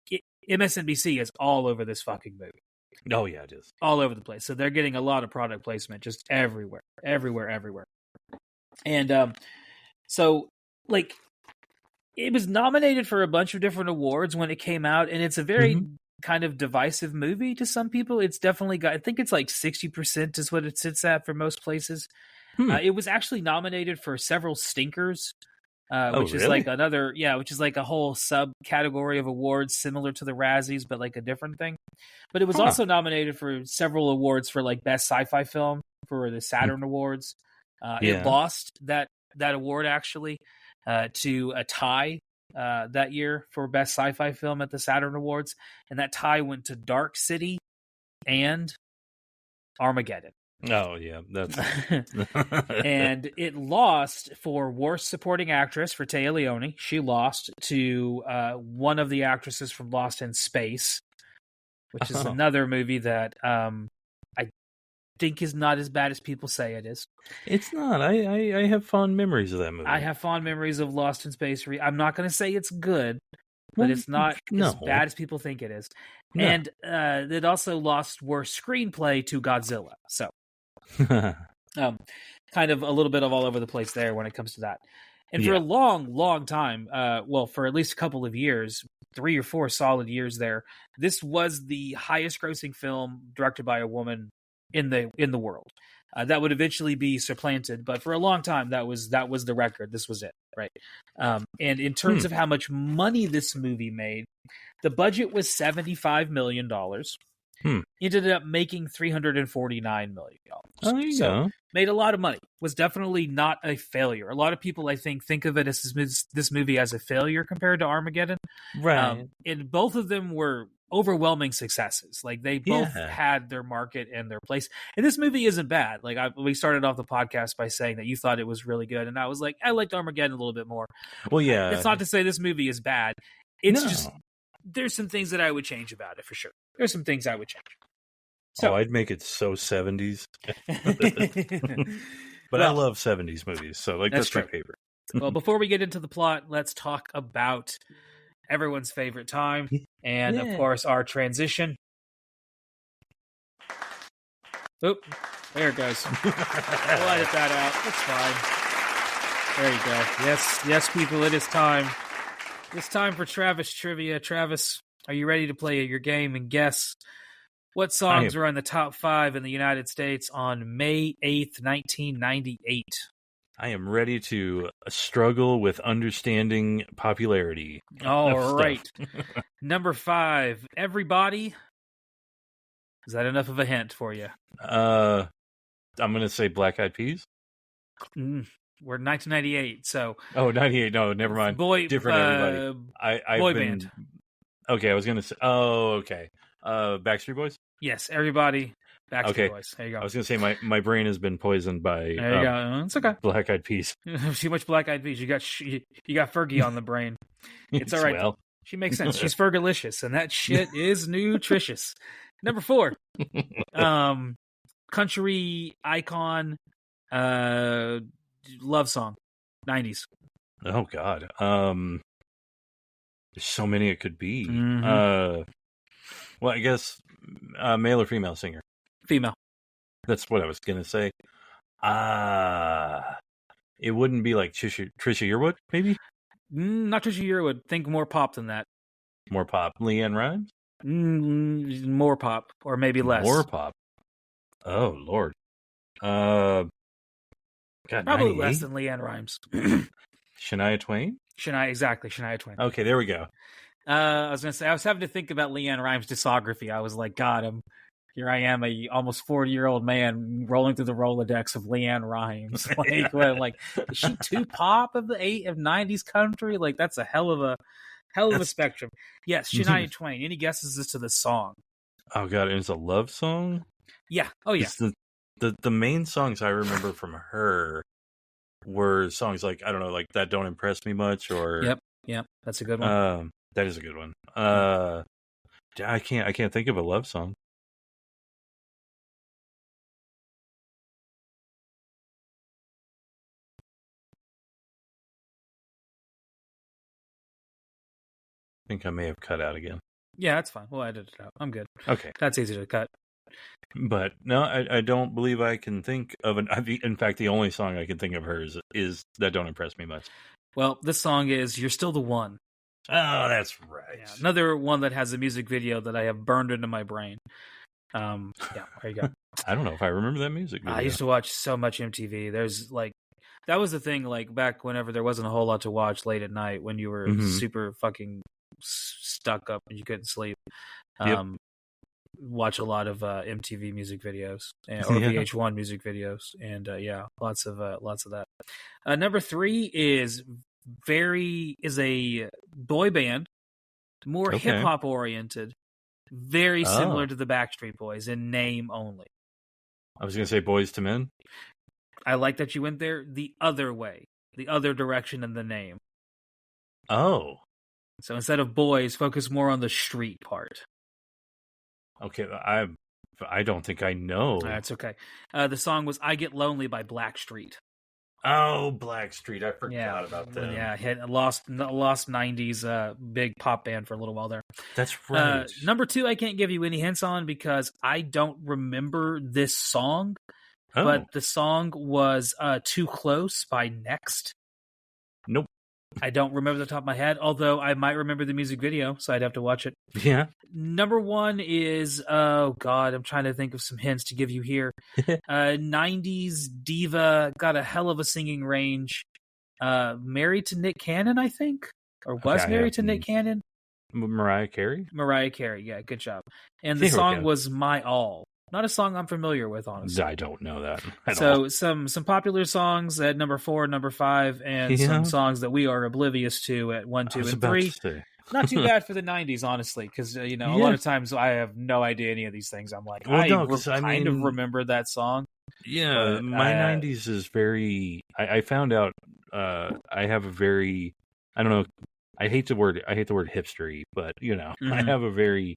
MSNBC is all over this fucking movie. Oh yeah, it is all over the place. So they're getting a lot of product placement just everywhere. And so like it was nominated for a bunch of different awards when it came out, and it's a very kind of divisive movie to some people. It's definitely got, I think it's like 60% is what it sits at for most places. It was actually nominated for several stinkers. Which is like another, which is like a whole subcategory of awards similar to the Razzies, but like a different thing. But it was also nominated for several awards for like best sci-fi film for the Saturn Awards. It lost that award actually, to a tie that year for Best Sci-Fi Film at the Saturn Awards, and that tie went to Dark City and Armageddon. Oh, yeah. That's and it lost for Worst Supporting Actress for Téa Leoni. She lost to one of the actresses from Lost in Space, which is another movie that I think is not as bad as people say it is. It's not. I have fond memories of that movie. I have fond memories of Lost in Space. I'm not going to say it's good, but it's not as bad as people think it is. No. And it also lost Worst Screenplay to Godzilla. So kind of a little bit of all over the place there when it comes to that. And for a long, long time, for at least a couple of years, 3 or 4 solid years there, this was the highest grossing film directed by a woman in the world. That would eventually be supplanted, but for a long time that was the record. This was it, right? And in terms of how much money this movie made, the budget was $75 million. Ended up making $349 million. Oh, there you go. Made a lot of money. Was definitely not a failure. A lot of people, I think of it as this movie as a failure compared to Armageddon. Right. And both of them were overwhelming successes. Like they both had their market and their place. And this movie isn't bad. Like we started off the podcast by saying that you thought it was really good, and I was like, I liked Armageddon a little bit more. Well, yeah. It's not to say this movie is bad. It's just there's some things that I would change about it for sure. There's some things I would change. So I'd make it so 70s. But I love 70s movies, so that's my favorite. Well, before we get into the plot, let's talk about everyone's favorite time and, of course, our transition. Oop, there it goes. We'll edit that out. That's fine. There you go. Yes, people, it is time. It's time for Travis Trivia. Travis, are you ready to play your game and guess what songs were in the top 5 in the United States on May 8th, 1998? I am ready to struggle with understanding popularity. All right. Number 5, Everybody. Is that enough of a hint for you? I'm going to say Black Eyed Peas. We're in 1998, so... Oh, 98. No, never mind. Different Everybody. Boy band. Okay, I was going to say... Oh, okay. Backstreet Boys? Yes, Everybody. Backstreet Boys. There you go. I was going to say my brain has been poisoned by... There you go. It's okay. Black Eyed Peas. Too much Black Eyed Peas. You got Fergie on the brain. It's all right. Well. She makes sense. She's Fergalicious, and that shit is nutritious. Number 4. Country icon... love song, 90s. Oh God, there's so many it could be. Well, I guess male or female singer. Female. That's what I was gonna say. It wouldn't be like Trisha Yearwood, maybe. Not Trisha Yearwood. Think more pop than that. More pop. LeAnn Rimes. More pop, or maybe less. More pop. Oh Lord. God, probably 98? less than LeAnn Rimes. Shania Twain? Shania Twain. Okay, there we go. I was going to say, I was having to think about LeAnn Rimes' discography. I was like, God, here I am, a almost 40-year-old man rolling through the Rolodex of LeAnn Rimes. Like, is she too pop of the 90s country? Like, that's a hell of a spectrum. Yes, Shania Twain. Any guesses as to the song? Oh God, it's a love song? Yeah. Oh yeah. The main songs I remember from her were songs like, I don't know, like That Don't Impress Me Much, or Yep, that's a good one. That is a good one. I can't think of a love song. I think I may have cut out again. Yeah, that's fine. We'll edit it out. I'm good. Okay. That's easy to cut. But no, I don't believe I can think of in fact, the only song I can think of hers is That Don't Impress Me Much. Well, this song is You're Still the One. Oh, that's right. Yeah, another one that has a music video that I have burned into my brain. Yeah, there you go. I don't know if I remember that music video. I used to watch so much MTV. There's that was the thing, back whenever there wasn't a whole lot to watch late at night when you were super fucking stuck up and you couldn't sleep. Watch a lot of MTV music videos or VH1 music videos, and lots of that. Number 3 is is a boy band, more hip hop oriented, very similar to the Backstreet Boys in name only. I was going to say Boys to Men. I like that you went there the other way, the other direction in the name. Oh. So instead of boys, focus more on the street part. Okay, I don't think I know. That's okay. The song was "I Get Lonely" by Blackstreet. Oh, Blackstreet! I forgot about that. Yeah, lost '90s big pop band for a little while there. That's right. Number 2, I can't give you any hints on because I don't remember this song. But the song was "Too Close" by Next. Nope. I don't remember the top of my head, although I might remember the music video, so I'd have to watch it. Yeah. Number 1 is, oh God, I'm trying to think of some hints to give you here. 90s diva, got a hell of a singing range. Married to Nick Cannon, I think? Or was married to Nick Cannon? Mariah Carey? Mariah Carey, yeah, good job. And the song was "My All." Not a song I'm familiar with, honestly. I don't know that at all. So some popular songs at number 4 and number 5, and some songs that we are oblivious to at 1, 2, and 3. Not too bad for the 90s, honestly, because a lot of times I have no idea any of these things. I'm like, I kind of remember that song. Yeah, but, my 90s is very. I found out I have a very. I don't know. I hate the word hipstery, but I have a very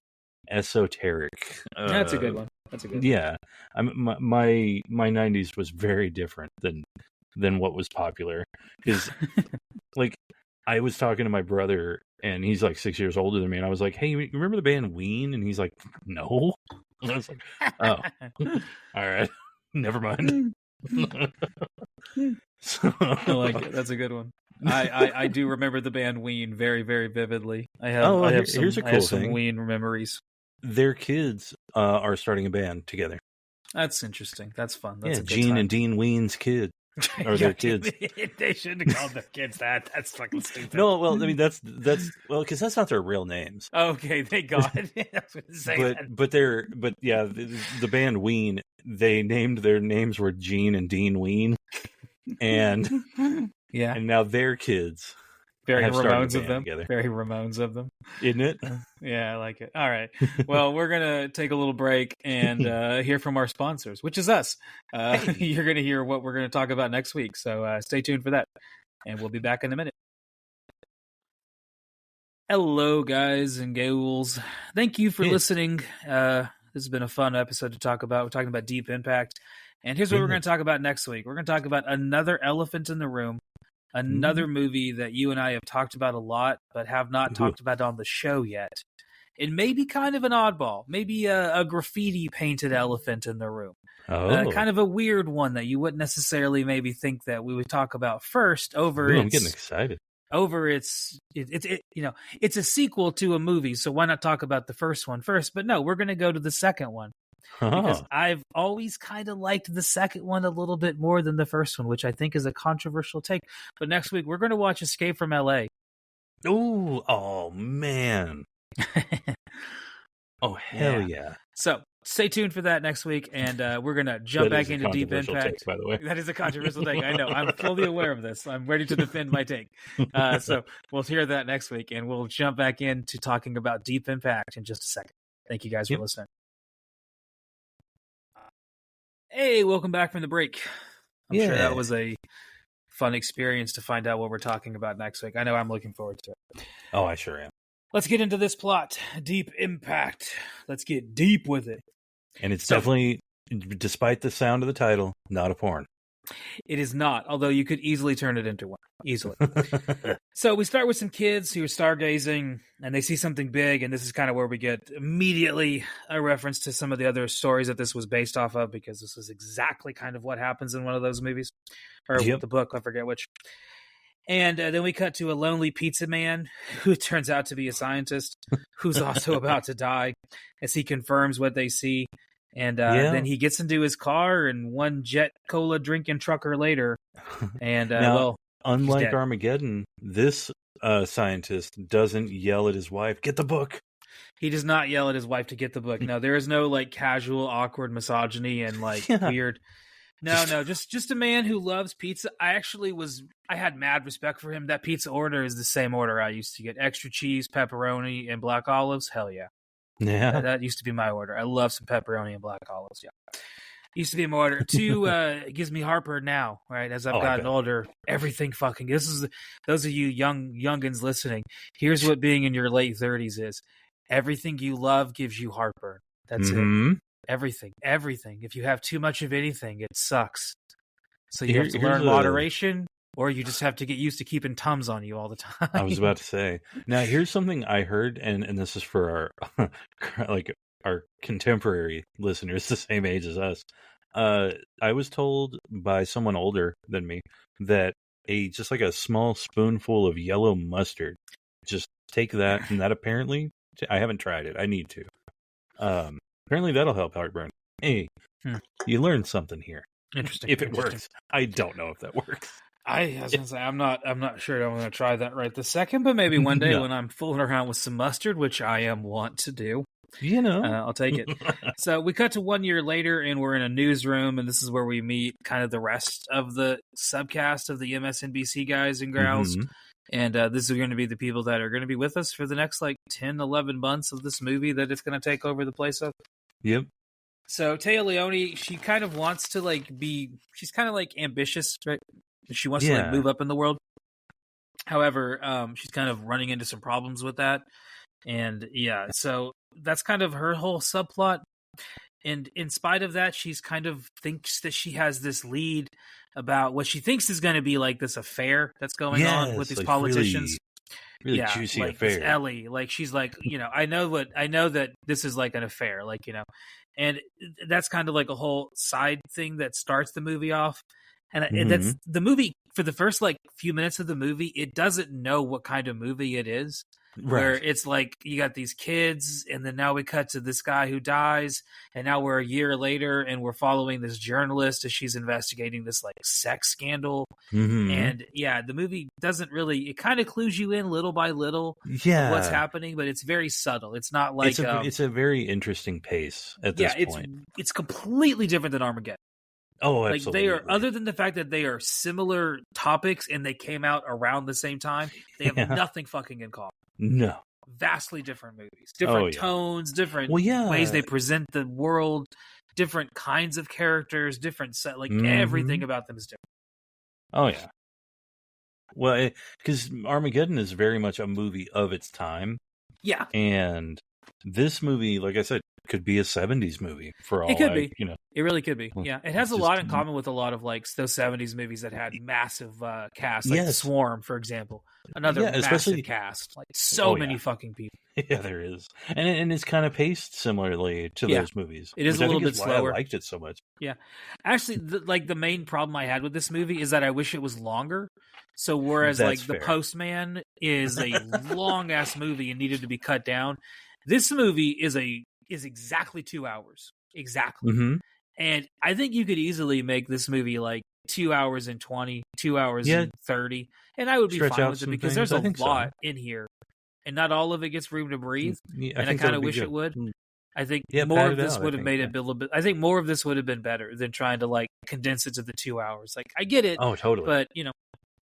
esoteric. That's a good one. That's a good one. Yeah, my 90s was very different than what was popular, because like I was talking to my brother and he's like 6 years older than me, and I was like, "Hey, you remember the band Ween?" And he's like, "No." And I was like, "Oh, all right, never mind." So, I like it. That's a good one. I do remember the band Ween very, very vividly. Here's a cool thing. Ween memories. Their kids are starting a band together. That's interesting. That's fun. That's Gene and Dean Ween's kid are their kids. They shouldn't have called their kids that. That's fucking stupid. No, well, I mean that's because that's not their real names. Okay, thank God. The band Ween, they named their names were Gene and Dean Ween, and and now their kids. Very Ramones of them. Together. Very Ramones of them. Isn't it? Yeah, I like it. All right. Well, we're going to take a little break and hear from our sponsors, which is us. You're going to hear what we're going to talk about next week. So stay tuned for that. And we'll be back in a minute. Hello, guys and ghouls. Thank you for listening. This has been a fun episode to talk about. We're talking about Deep Impact. And here's what we're going to talk about next week. We're going to talk about Another Elephant in the Room. Another movie that you and I have talked about a lot, but have not talked about on the show yet. It may be kind of an oddball, maybe a graffiti painted elephant in the room. Kind of a weird one that you wouldn't necessarily maybe think that we would talk about first. I'm getting excited. It's a sequel to a movie, so why not talk about the first one first? But no, we're going to go to the second one. Because I've always kind of liked the second one a little bit more than the first one, which I think is a controversial take. But next week, we're going to watch Escape from L.A. Oh, man. Oh, hell yeah. So stay tuned for that next week, and we're going to jump back into Deep Impact. Take, by the way. That is a controversial take. I know. I'm fully aware of this. I'm ready to defend my take. So we'll hear that next week, and we'll jump back into talking about Deep Impact in just a second. Thank you guys for listening. Hey, welcome back from the break. I'm sure that was a fun experience to find out what we're talking about next week. I know I'm looking forward to it. Oh, I sure am. Let's get into this plot. Deep Impact. Let's get deep with it. And it's definitely, despite the sound of the title, not a porn. It is not, although you could easily turn it into one. Easily. So we start with some kids who are stargazing, and they see something big, and this is kind of where we get immediately a reference to some of the other stories that this was based off of, because this is exactly kind of what happens in one of those movies. Or the book, I forget which. And then we cut to a lonely pizza man who turns out to be a scientist who's also about to die, as he confirms what they see. And then he gets into his car, and one jet cola drinking trucker later. And now, unlike Armageddon, this scientist doesn't yell at his wife, "Get the book." He does not yell at his wife to get the book. No, there is no like casual, awkward misogyny and like weird. No, just a man who loves pizza. I had mad respect for him. That pizza order is the same order I used to get: extra cheese, pepperoni, and black olives. Hell yeah, Yeah. that used to be my order. I love some pepperoni and black olives. Yeah, used to be my order. Two gives me heartburn now. Right, as I've gotten older, everything fucking. Those of you youngins listening. Here's what being in your late 30s is: everything you love gives you heartburn. That's it. Everything. If you have too much of anything, it sucks. So you have to learn moderation, or you just have to get used to keeping Tums on you all the time. I was about to say. Now, here's something I heard, and this is for our our contemporary listeners, the same age as us. I was told by someone older than me that just like a small spoonful of yellow mustard, just take that, and that apparently, I haven't tried it. I need to. Apparently that'll help heartburn. Hey, you learned something here. Interesting. If it works. I don't know if that works. I was gonna say I'm not sure I'm gonna try that right this second, but maybe one day when I'm fooling around with some mustard, which I am want to do. I'll take it. So we cut to 1 year later, and we're in a newsroom, and this is where we meet kind of the rest of the subcast of the MSNBC guys and gals. And this is going to be the people that are going to be with us for the next 10, 11 months of this movie that it's going to take over the place of. Yep. So Téa Leoni, she kind of wants to she's kind of ambitious, right? She wants to move up in the world. However, she's kind of running into some problems with that. And so that's kind of her whole subplot. And in spite of that, she's kind of thinks that she has this lead about what she thinks is going to be this affair that's going on with these politicians. Really juicy affair. Ellie, she's I know that this is an affair, and that's kind of a whole side thing that starts the movie off. And that's the movie for the first few minutes of the movie. It doesn't know what kind of movie it is. Right. Where it's you got these kids, and then now we cut to this guy who dies, and now we're a year later, and we're following this journalist as she's investigating this sex scandal. And the movie doesn't really, it kind of clues you in little by little what's happening, but it's very subtle. It's not it's a very interesting pace at this point. It's completely different than Armageddon. Oh, absolutely. They are, other than the fact that they are similar topics and they came out around the same time, they have nothing fucking in common. No. Vastly different movies. Different tones, different ways they present the world, different kinds of characters, different everything about them is different. Oh, yeah. Well, because Armageddon is very much a movie of its time. Yeah. And this movie, like I said, could be a 70s movie for all it could be. It really could be. Yeah, it has a lot in common with a lot of those 70s movies that had massive casts, Swarm, for example. Another massive cast, many fucking people. Yeah, there is, and it's kind of paced similarly to those movies. It is a little bit slower. I liked it so much. Yeah, actually, the main problem I had with this movie is that I wish it was longer. So whereas The Postman is a long ass movie and needed to be cut down, this movie is exactly 2 hours. Exactly. And I think you could easily make this movie 2 hours and 20, 2 hours and 30. And I would be fine with it because there's a lot in here. And not all of it gets room to breathe. And I kind of wish it would. I think more of this would have made it a little bit. I think more of this would have been better than trying to condense it to the 2 hours. I get it. Oh, totally. But,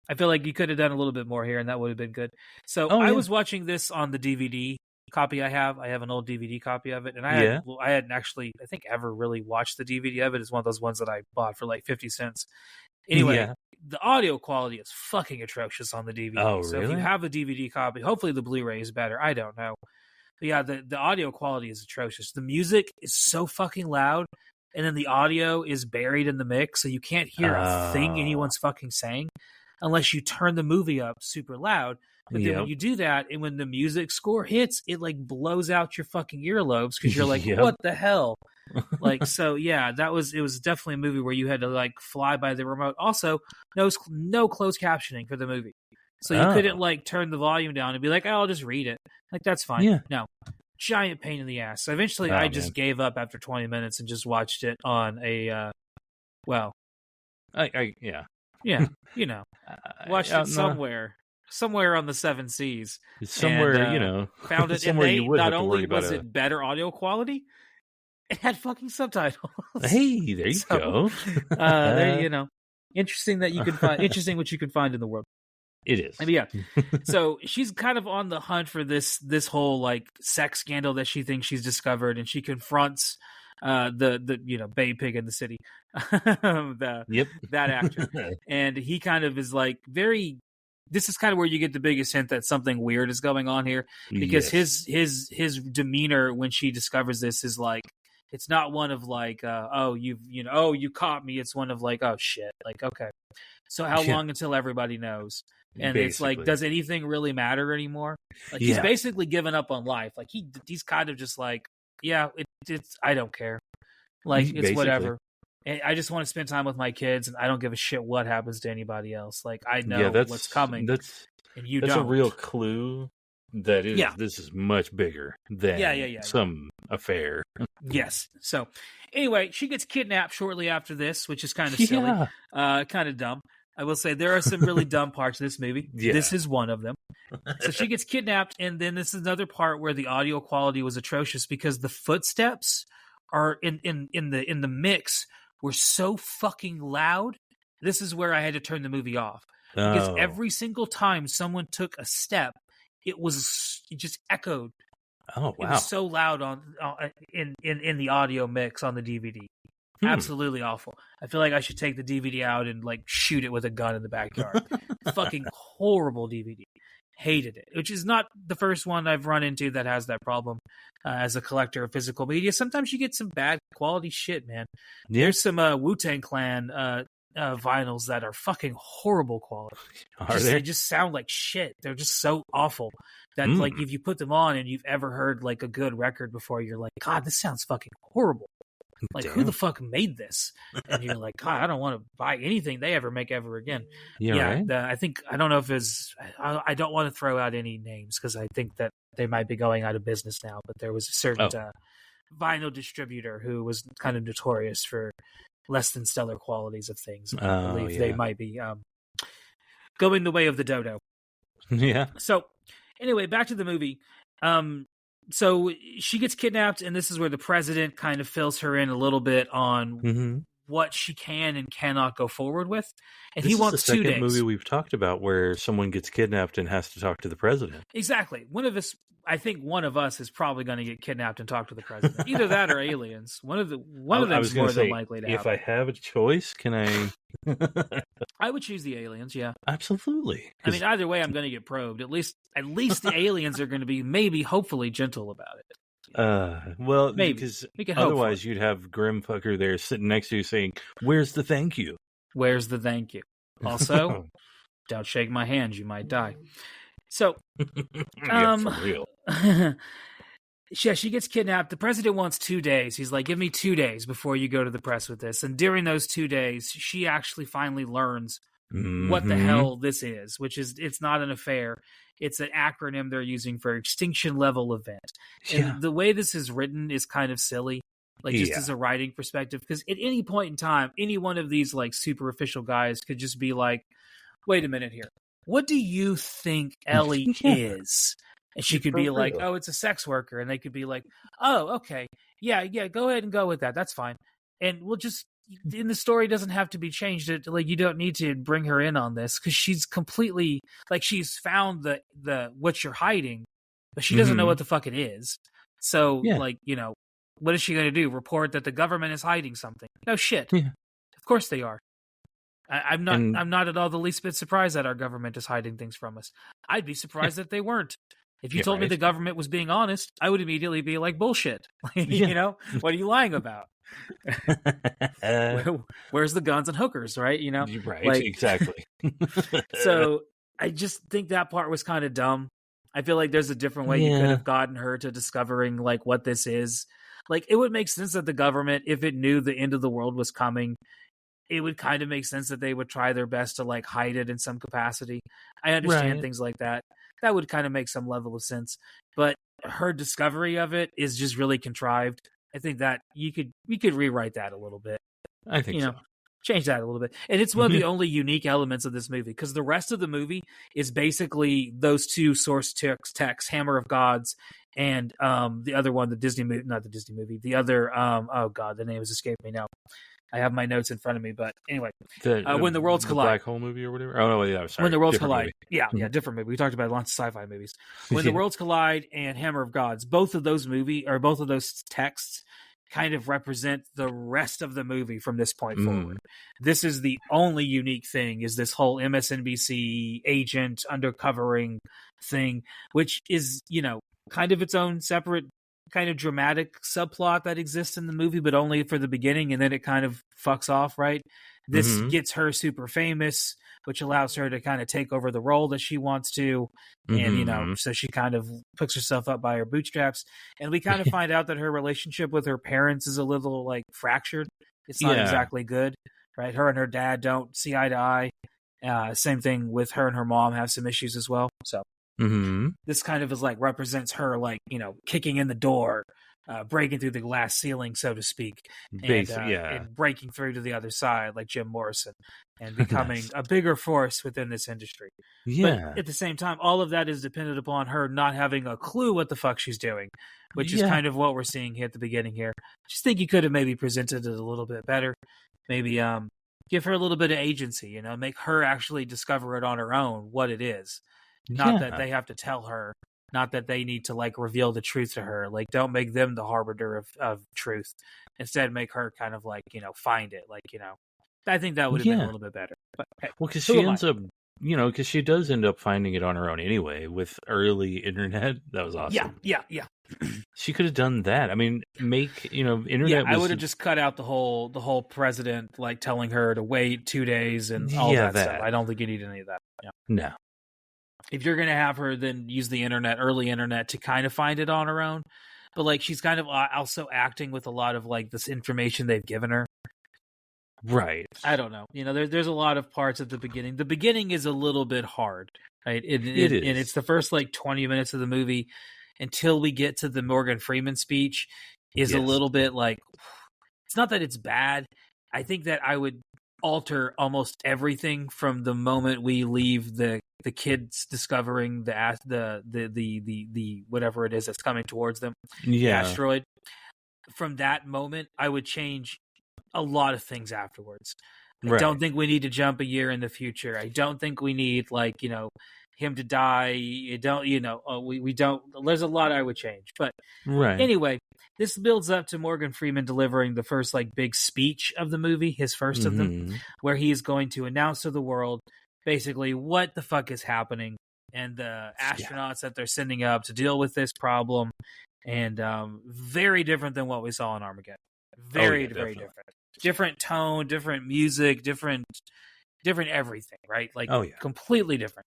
I feel like you could have done a little bit more here and that would have been good. So I was watching this on the DVD copy I have an old DVD copy of it, and I hadn't actually, I think, ever really watched the DVD of it. It's one of those ones that I bought for 50 cents. Anyway, the audio quality is fucking atrocious on the DVD. Oh, so really? if you have a DVD copy, hopefully the Blu-ray is better. I don't know. But the audio quality is atrocious. The music is so fucking loud, and then the audio is buried in the mix, so you can't hear a thing anyone's fucking saying unless you turn the movie up super loud. But then when you do that, and when the music score hits, it blows out your fucking earlobes because you're what the hell? It was definitely a movie where you had to fly by the remote. Also, no closed captioning for the movie. So you couldn't turn the volume down and be I'll just read it. That's fine. Yeah. No. Giant pain in the ass. So eventually I just gave up after 20 minutes and just watched it on a watched it somewhere on the 7 Seas. Somewhere, found it. Somewhere and you would not have to only worry about was it better audio quality, It had fucking subtitles. Hey, there you go. There, interesting that you can find interesting what you can find in the world. It is. I mean, yeah. So she's kind of on the hunt for this whole like sex scandal that she thinks she's discovered, and she confronts the Bay Pig in the City, that actor, and he kind of is like very. This is kind of where you get the biggest hint that something weird is going on here, because his demeanor when she discovers this is like, it's not one of like you caught me. It's one of like, oh shit, like, okay, so how long until everybody knows? And basically. It's like, does anything really matter anymore? Like he's basically given up on life. Like he's kind of just like, yeah, it's I don't care. Like it's basically. Whatever. And I just want to spend time with my kids, and I don't give a shit what happens to anybody else. Like I know what's coming. That's a real clue. That is, this is much bigger than some affair. Yes. So anyway, she gets kidnapped shortly after this, which is kind of silly, kind of dumb. I will say there are some really dumb parts of this movie. Yeah. This is one of them. So she gets kidnapped, and then this is another part where the audio quality was atrocious because the footsteps are in the mix were so fucking loud. This is where I had to turn the movie off because every single time someone took a step, it just echoed. Oh wow! It was so loud in the audio mix on the DVD. Absolutely awful. I feel like I should take the DVD out and like shoot it with a gun in the backyard. Fucking horrible DVD. Hated it. Which is not the first one I've run into that has that problem. As a collector of physical media, sometimes you get some bad quality shit, man. Yeah. There's some Wu-Tang Clan vinyls that are fucking horrible quality. They just sound like shit. They're just so awful that like if you put them on and you've ever heard like a good record before, you're like, God, this sounds fucking horrible. Like, who the fuck made this? And you're like, God, I don't want to buy anything they ever make ever again. Right? I don't know if I don't want to throw out any names because I think that they might be going out of business now, but there was a certain vinyl distributor who was kind of notorious for less than stellar qualities of things. I believe they might be going the way of the dodo. Yeah. So anyway, back to the movie. So she gets kidnapped, and this is where the president kind of fills her in a little bit on what she can and cannot go forward with. And he wants 2 days. This is the second movie we've talked about where someone gets kidnapped and has to talk to the president. Exactly. I think one of us is probably going to get kidnapped and talk to the president. Either that or aliens. One of them is more than likely to happen. If I have a choice, can I? I would choose the aliens. Yeah, absolutely. I mean, either way, I'm going to get probed. At least the aliens are going to be hopefully gentle about it. Well, maybe because otherwise you'd have Grimfucker there sitting next to you saying, "Where's the thank you? Where's the thank you?" Also, don't shake my hand; you might die. So, for real. She gets kidnapped. The president wants 2 days. He's like, give me 2 days before you go to the press with this. And during those 2 days, she actually finally learns what the hell this is, which is, it's not an affair. It's an acronym they're using for extinction level event. And the way this is written is kind of silly, like just as a writing perspective, because at any point in time, any one of these like super official guys could just be like, wait a minute here. What do you think Ellie is? And she could be like, oh, it's a sex worker. And they could be like, oh, okay. Yeah, go ahead and go with that. That's fine. And we'll just, and the story doesn't have to be changed. Like, you don't need to bring her in on this because she's completely, like, she's found the what you're hiding, but she doesn't know what the fuck it is. So, like, what is she going to do? Report that the government is hiding something? No shit. Yeah. Of course they are. I'm not at all the least bit surprised that our government is hiding things from us. I'd be surprised that they weren't. If you told me the government was being honest, I would immediately be like, bullshit. What are you lying about? Where's the guns and hookers, right? Right, like, exactly. So I just think that part was kind of dumb. I feel like there's a different way you could have gotten her to discovering like what this is. Like, it would make sense that the government, if it knew the end of the world was coming, it would kind of make sense that they would try their best to like hide it in some capacity. I understand things like that. That would kind of make some level of sense. But her discovery of it is just really contrived. I think that we could rewrite that a little bit. I think so. Change that a little bit. And it's one of the only unique elements of this movie, because the rest of the movie is basically those two source texts, Hammer of Gods and the other one, the Disney movie, not the Disney movie, the other oh god, the name has escaped me now. I have my notes in front of me, but anyway, When the Worlds Collide, Black Hole movie or whatever. Oh no, yeah, sorry. When the Worlds Different Collide, movie. yeah, different movie. We talked about lots of sci-fi movies. When the Worlds Collide and Hammer of Gods, both of those texts kind of represent the rest of the movie from this point forward. This is the only unique thing, is this whole MSNBC agent undercovering thing, which is, kind of its own separate kind of dramatic subplot that exists in the movie, but only for the beginning, and then it kind of fucks off, right? This gets her super famous, which allows her to kind of take over the role that she wants to, and so she kind of picks herself up by her bootstraps, and we kind of find out that her relationship with her parents is a little like fractured. It's not exactly good, right? Her and her dad don't see eye to eye. Same thing with her and her mom have some issues as well. So this kind of is like represents her, like, kicking in the door, breaking through the glass ceiling, so to speak, and breaking through to the other side like Jim Morrison, and becoming a bigger force within this industry. But at the same time, all of that is dependent upon her not having a clue what the fuck she's doing, which is kind of what we're seeing here at the beginning here. I just think you could have maybe presented it a little bit better. Maybe give her a little bit of agency, make her actually discover it on her own, what it is. Not that they have to tell her, not that they need to like reveal the truth to her. Like, don't make them the harbinger of truth. Instead, make her kind of like, find it. Like, I think that would have been a little bit better. But hey, well, because she ends up, because she does end up finding it on her own anyway with early internet. That was awesome. Yeah. She could have done that. I mean, internet. Yeah, I would have just cut out the whole president like telling her to wait 2 days and all that stuff. I don't think you need any of that. Yeah. No. If you're going to have her then use the early internet to kind of find it on her own, but like she's kind of also acting with a lot of like this information they've given her. Right. I don't know. There's a lot of parts at the beginning. The beginning is a little bit hard, right? It is. And it's the first like 20 minutes of the movie until we get to the Morgan Freeman speech is a little bit like, it's not that it's bad. I think that I would alter almost everything from the moment we leave the kids discovering the whatever it is that's coming towards them, the asteroid. From that moment, I would change a lot of things afterwards. I don't think we need to jump a year in the future. I don't think we need him to die. We don't. There's a lot I would change, but anyway, this builds up to Morgan Freeman delivering the first like big speech of the movie, his first of them, where he is going to announce to the world basically what the fuck is happening and the astronauts that they're sending up to deal with this problem, and very different than what we saw in Armageddon. Very different. Different tone, different music, different everything, right? Like completely different.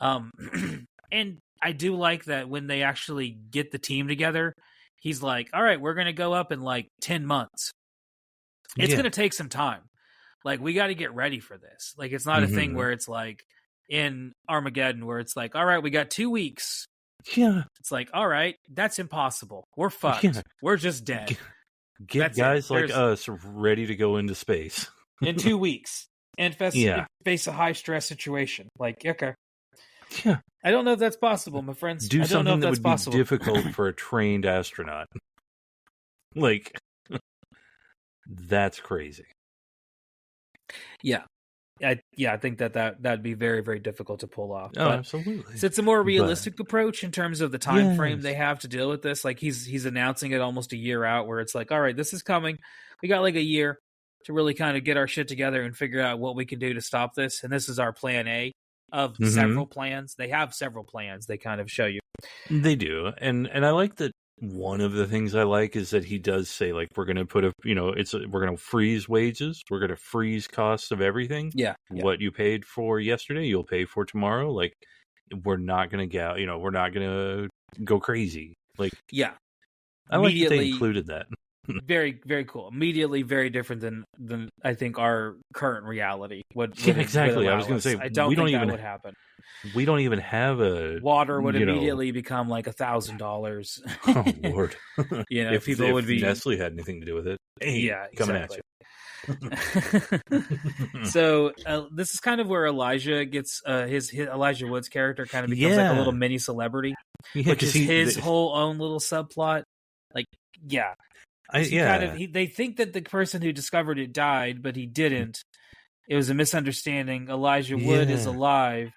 And I do like that when they actually get the team together, he's like, all right, we're going to go up in like 10 months. It's going to take some time. Like, we got to get ready for this. Like, it's not a thing where it's like in Armageddon where it's like, all right, we got 2 weeks. Yeah. It's like, all right, that's impossible. We're fucked. Yeah. We're just dead. Get guys like us ready to go into space. In 2 weeks. And face a high-stress situation. Like, okay. Yeah. I don't know if that's possible, my friends. Do I don't something know if that that's would possible. be difficult for a trained astronaut. Like, that's crazy. Yeah. I think that'd be very, very difficult to pull off. Oh, absolutely. So it's a more realistic approach in terms of the time frame they have to deal with this. Like, he's announcing it almost a year out, where it's like, all right, this is coming. We got like a year to really kind of get our shit together and figure out what we can do to stop this. And this is our plan A of several plans. They have several plans they kind of show you. They do. And I like that. One of the things I like is that he does say, like, we're going to put we're going to freeze wages. We're going to freeze costs of everything. Yeah. What you paid for yesterday, you'll pay for tomorrow. Like, we're not going to we're not going to go crazy. Like, yeah. I like that they included that. Very, very cool. Immediately very different than I think our current reality would exactly. I was going to say, I don't think that would happen. We don't even have a water would immediately become like $1,000. Oh Lord! If people would be Nestle had anything to do with it. Hey, coming at you. So this is kind of where Elijah gets his Elijah Wood's character kind of becomes like a little mini celebrity. Yeah, which is because his whole own little subplot. Like, yeah. They think that the person who discovered it died, but he didn't. It was a misunderstanding. Elijah Wood is alive.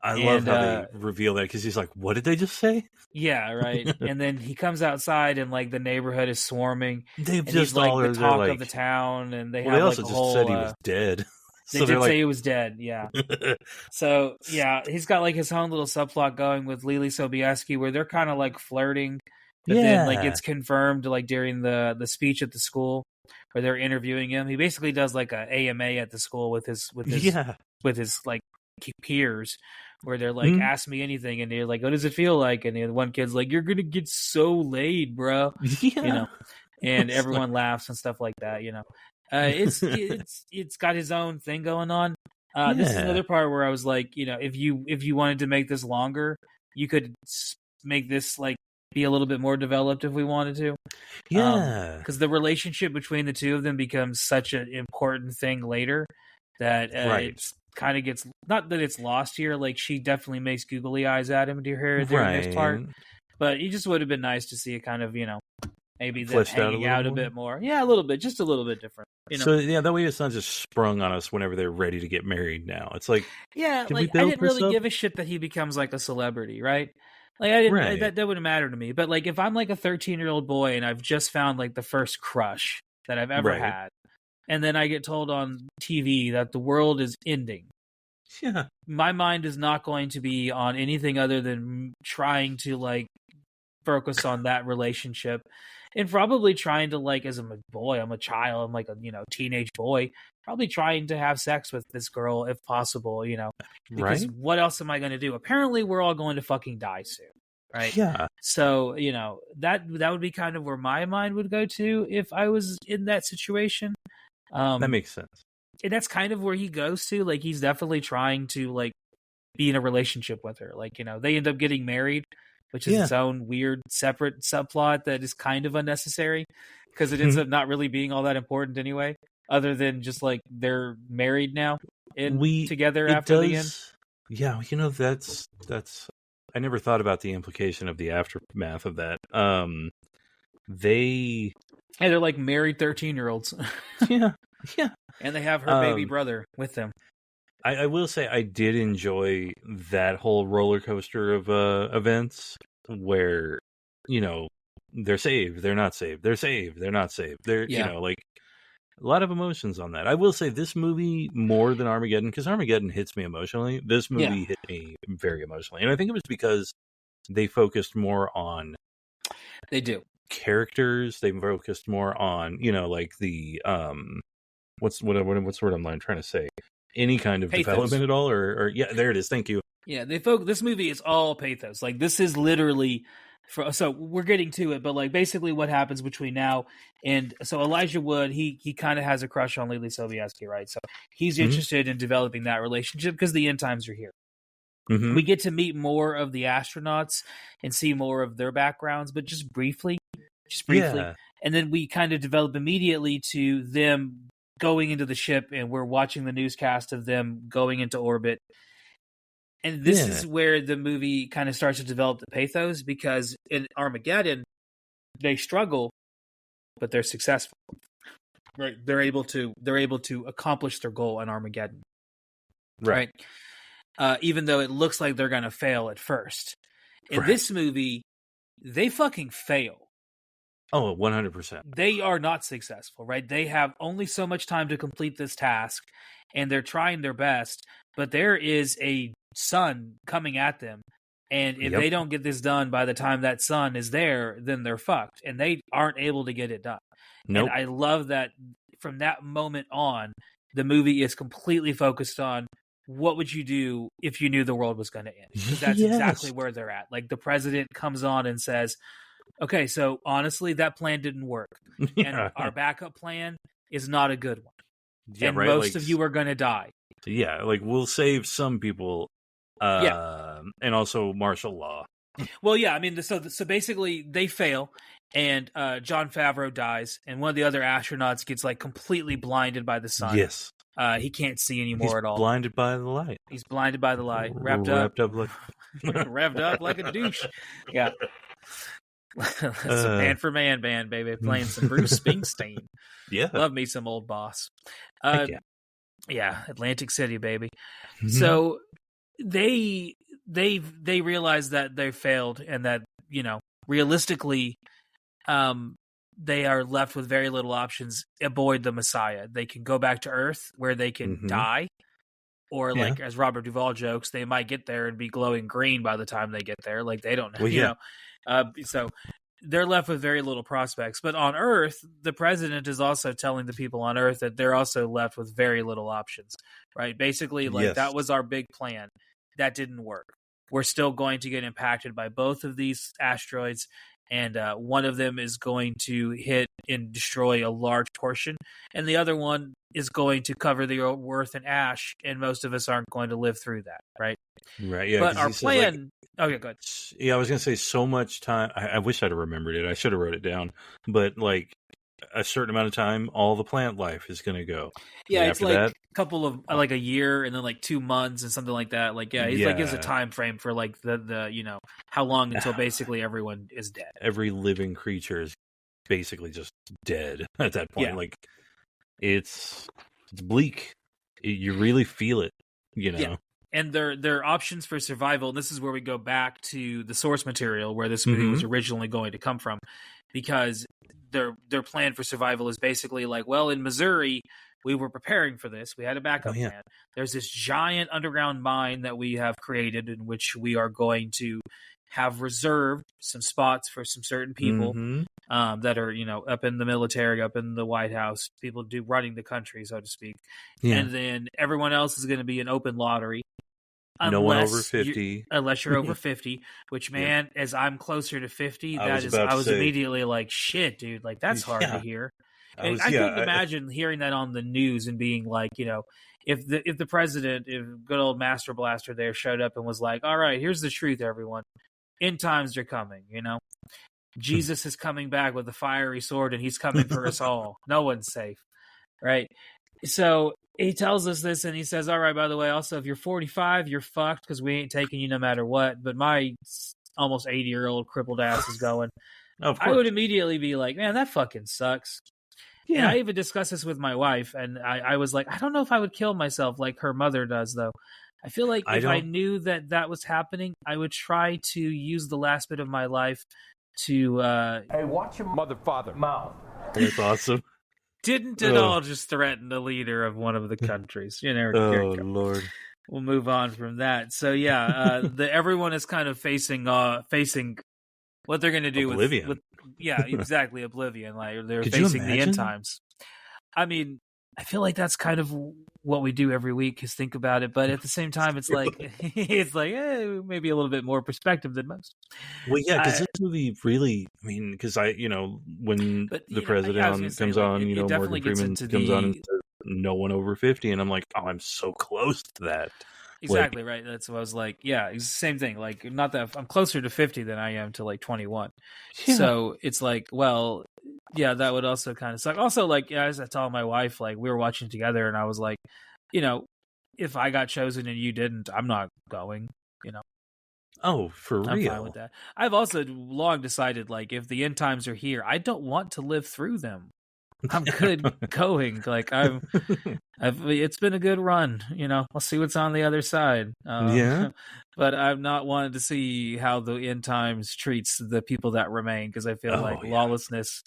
I love how they reveal that, because he's like, what did they just say? Yeah, right. And then he comes outside and like the neighborhood is swarming. They've and just he's like all the talk of the town, and they also just said he was dead. They did say he was dead, yeah. So yeah, he's got like his own little subplot going with LeeLee Sobieski, where they're kind of like flirting, but then like it's confirmed like during the speech at the school where they're interviewing him. He basically does like a AMA at the school with his like peers, where they're like, ask me anything, and they're like, what does it feel like? And the one kid's like, you're gonna get so laid, bro. And everyone laughs and stuff like that. It's got his own thing going on. This is another part where I was like, if you wanted to make this longer, you could make this like be a little bit more developed if we wanted to. Because the relationship between the two of them becomes such an important thing later that it's kind of gets, not that it's lost here. Like, she definitely makes googly eyes at him during this part, but it just would have been nice to see it kind of maybe them hanging out a bit more. Yeah, a little bit, just a little bit different. So yeah, that way it's not just sprung on us whenever they're ready to get married. Now it's like, I didn't really give a shit that he becomes like a celebrity, right? Like, I didn't. That wouldn't matter to me. But like, if I'm like a 13-year-old boy and I've just found like the first crush that I've ever had, and then I get told on TV that the world is ending, my mind is not going to be on anything other than trying to like focus on that relationship, and probably trying to, like, as I'm a boy, I'm a child, I'm like a teenage boy, probably trying to have sex with this girl if possible, because what else am I going to do? Apparently we're all going to fucking die soon, right? Yeah. So that would be kind of where my mind would go to if I was in that situation. That makes sense. And that's kind of where he goes to. Like, he's definitely trying to like be in a relationship with her. Like, they end up getting married, which is its own weird separate subplot that is kind of unnecessary, because it ends up not really being all that important anyway, other than just like they're married now and together after the end. Yeah, that's I never thought about the implication of the aftermath of that. They're like married 13-year-olds. Yeah. And they have her baby brother with them. I will say I did enjoy that whole roller coaster of events where, they're saved, they're not saved, they're saved, they're not saved. They're, like, a lot of emotions on that. I will say this movie, more than Armageddon, because Armageddon hits me emotionally, this movie hit me very emotionally. And I think it was because they focused more on... They do. Characters. They focused more on, like the... What's what I'm trying to say? Any kind of development at all, or there it is. Thank you. Yeah, this movie is all pathos. Like, this is literally, so we're getting to it, but like basically what happens between now and so Elijah Wood, he kind of has a crush on LeeLee Sobieski, right? So he's interested in developing that relationship because the end times are here. We get to meet more of the astronauts and see more of their backgrounds, but just briefly, and then we kind of develop immediately to them going into the ship, and we're watching the newscast of them going into orbit. And this is where the movie kind of starts to develop the pathos, because in Armageddon, they struggle, but they're successful. Right? They're able to accomplish their goal in Armageddon. Right? Even though it looks like they're going to fail at first. In this movie, they fucking fail. Oh, 100%. They are not successful, right? They have only so much time to complete this task, and they're trying their best, but there is a sun coming at them, and if they don't get this done by the time that sun is there, then they're fucked, and they aren't able to get it done. And I love that from that moment on, the movie is completely focused on what would you do if you knew the world was going to end? Because that's exactly where they're at. Like, the president comes on and says, okay, so honestly, that plan didn't work. And our backup plan is not a good one. Yeah, and most of you are going to die. Yeah, like, we'll save some people, and also martial law. Well, yeah, I mean, so basically, they fail, and Jon Favreau dies, and one of the other astronauts gets, like, completely blinded by the sun. Yes. He can't see anymore at all. Blinded by the light. He's blinded by the light. Wrapped up like revved up like a douche. Yeah. That's a man for man band, baby. Playing some Bruce Springsteen. Yeah. Love me some Old Boss. Yeah, Atlantic City, baby. Mm-hmm. So they realize that they failed and that, realistically, they are left with very little options. Avoid the Messiah. They can go back to Earth where they can die, or like as Robert Duvall jokes, they might get there and be glowing green by the time they get there. Like they don't know, so they're left with very little prospects. But on Earth, the president is also telling the people on Earth that they're also left with very little options. Right? Basically, that was our big plan. That didn't work. We're still going to get impacted by both of these asteroids. And one of them is going to hit and destroy a large portion, and the other one is going to cover the Earth in ash, and most of us aren't going to live through that, right? Right, yeah. But our plan... okay, go ahead. Yeah, I was going to say so much time... I wish I'd have remembered it. I should have wrote it down. But, a certain amount of time, all the plant life is going to go. Yeah, it's a couple of a year and then 2 months and something like that. Gives a time frame for the how long until basically everyone is dead. Every living creature is basically just dead at that point. Yeah. It's bleak. You really feel it, Yeah. And their options for survival, and this is where we go back to the source material where this movie was originally going to come from, because their plan for survival is basically in Missouri, we were preparing for this. We had a backup plan. There's this giant underground mine that we have created in which we are going to have reserved some spots for some certain people that are, up in the military, up in the White House, people running the country, so to speak. Yeah. And then everyone else is going to be an open lottery. No one over 50. Unless you're over 50, which, man, as I'm closer to 50, I was immediately like, shit, dude, that's hard to hear. I couldn't imagine hearing that on the news and being like, if the president, if good old Master Blaster there showed up and was like, all right, here's the truth, everyone. End times are coming, Jesus is coming back with a fiery sword and he's coming for us all. No one's safe, right? So he tells us this and he says, all right, by the way, also, if you're 45, you're fucked because we ain't taking you no matter what. But my almost 80-year-old crippled ass is going. I would immediately be like, man, that fucking sucks. Yeah. And I even discussed this with my wife, and I was like, I don't know if I would kill myself like her mother does, though. I feel like if I knew that was happening, I would try to use the last bit of my life to... Hey, watch your mother mouth. That's awesome. Didn't at all just threaten the leader of one of the countries. Lord. We'll move on from that. So, everyone is kind of facing what they're going to do Oblivion. with exactly, Oblivion. They're facing the end times. I mean, I feel like that's kind of what we do every week is think about it, but at the same time, it's maybe a little bit more perspective than most. Well, yeah, because this movie really, because when the president comes on, Morgan Freeman comes on and says, no one over 50, and I'm like, oh, I'm so close to that. Exactly, right. That's what I was like. Yeah, it's the same thing. Not that I'm closer to 50 than I am to 21. Yeah. So it's well, yeah, that would also kind of suck. Also, as I told my wife, we were watching together, and I was like, if I got chosen and you didn't, I'm not going. Oh, for real? I'm fine with that. I've also long decided, if the end times are here, I don't want to live through them. I'm good going. It's been a good run. I'll see what's on the other side. But I've not wanted to see how the end times treats the people that remain, because I feel lawlessness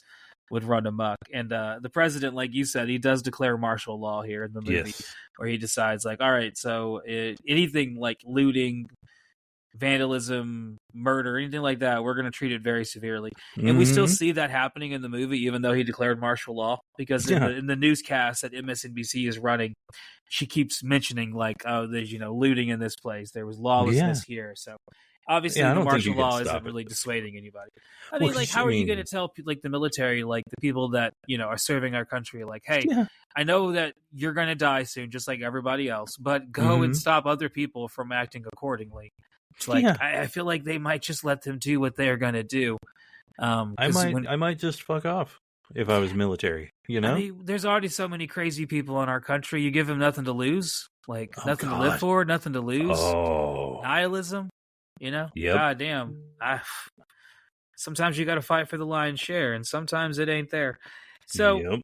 would run amok. And the president, like you said, he does declare martial law here in the movie, where he decides, all right, so anything like looting, vandalism, murder, anything like that, we're going to treat it very severely. And we still see that happening in the movie, even though he declared martial law, because in the newscast that MSNBC is running, she keeps mentioning there's looting in this place, there was lawlessness here. So obviously the martial law isn't really dissuading anybody. I mean, how are you going to tell the military, the people that are serving our country, hey, I know that you're going to die soon, just like everybody else, but go and stop other people from acting accordingly. I feel like they might just let them do what they're going to do. I might just fuck off. if I was military, you know? I mean, there's already so many crazy people in our country. You give them nothing to lose, like nothing to live for, nothing to lose. Oh. Nihilism, you know? Yep. God damn. Sometimes you got to fight for the lion's share, and sometimes it ain't there. So Yep.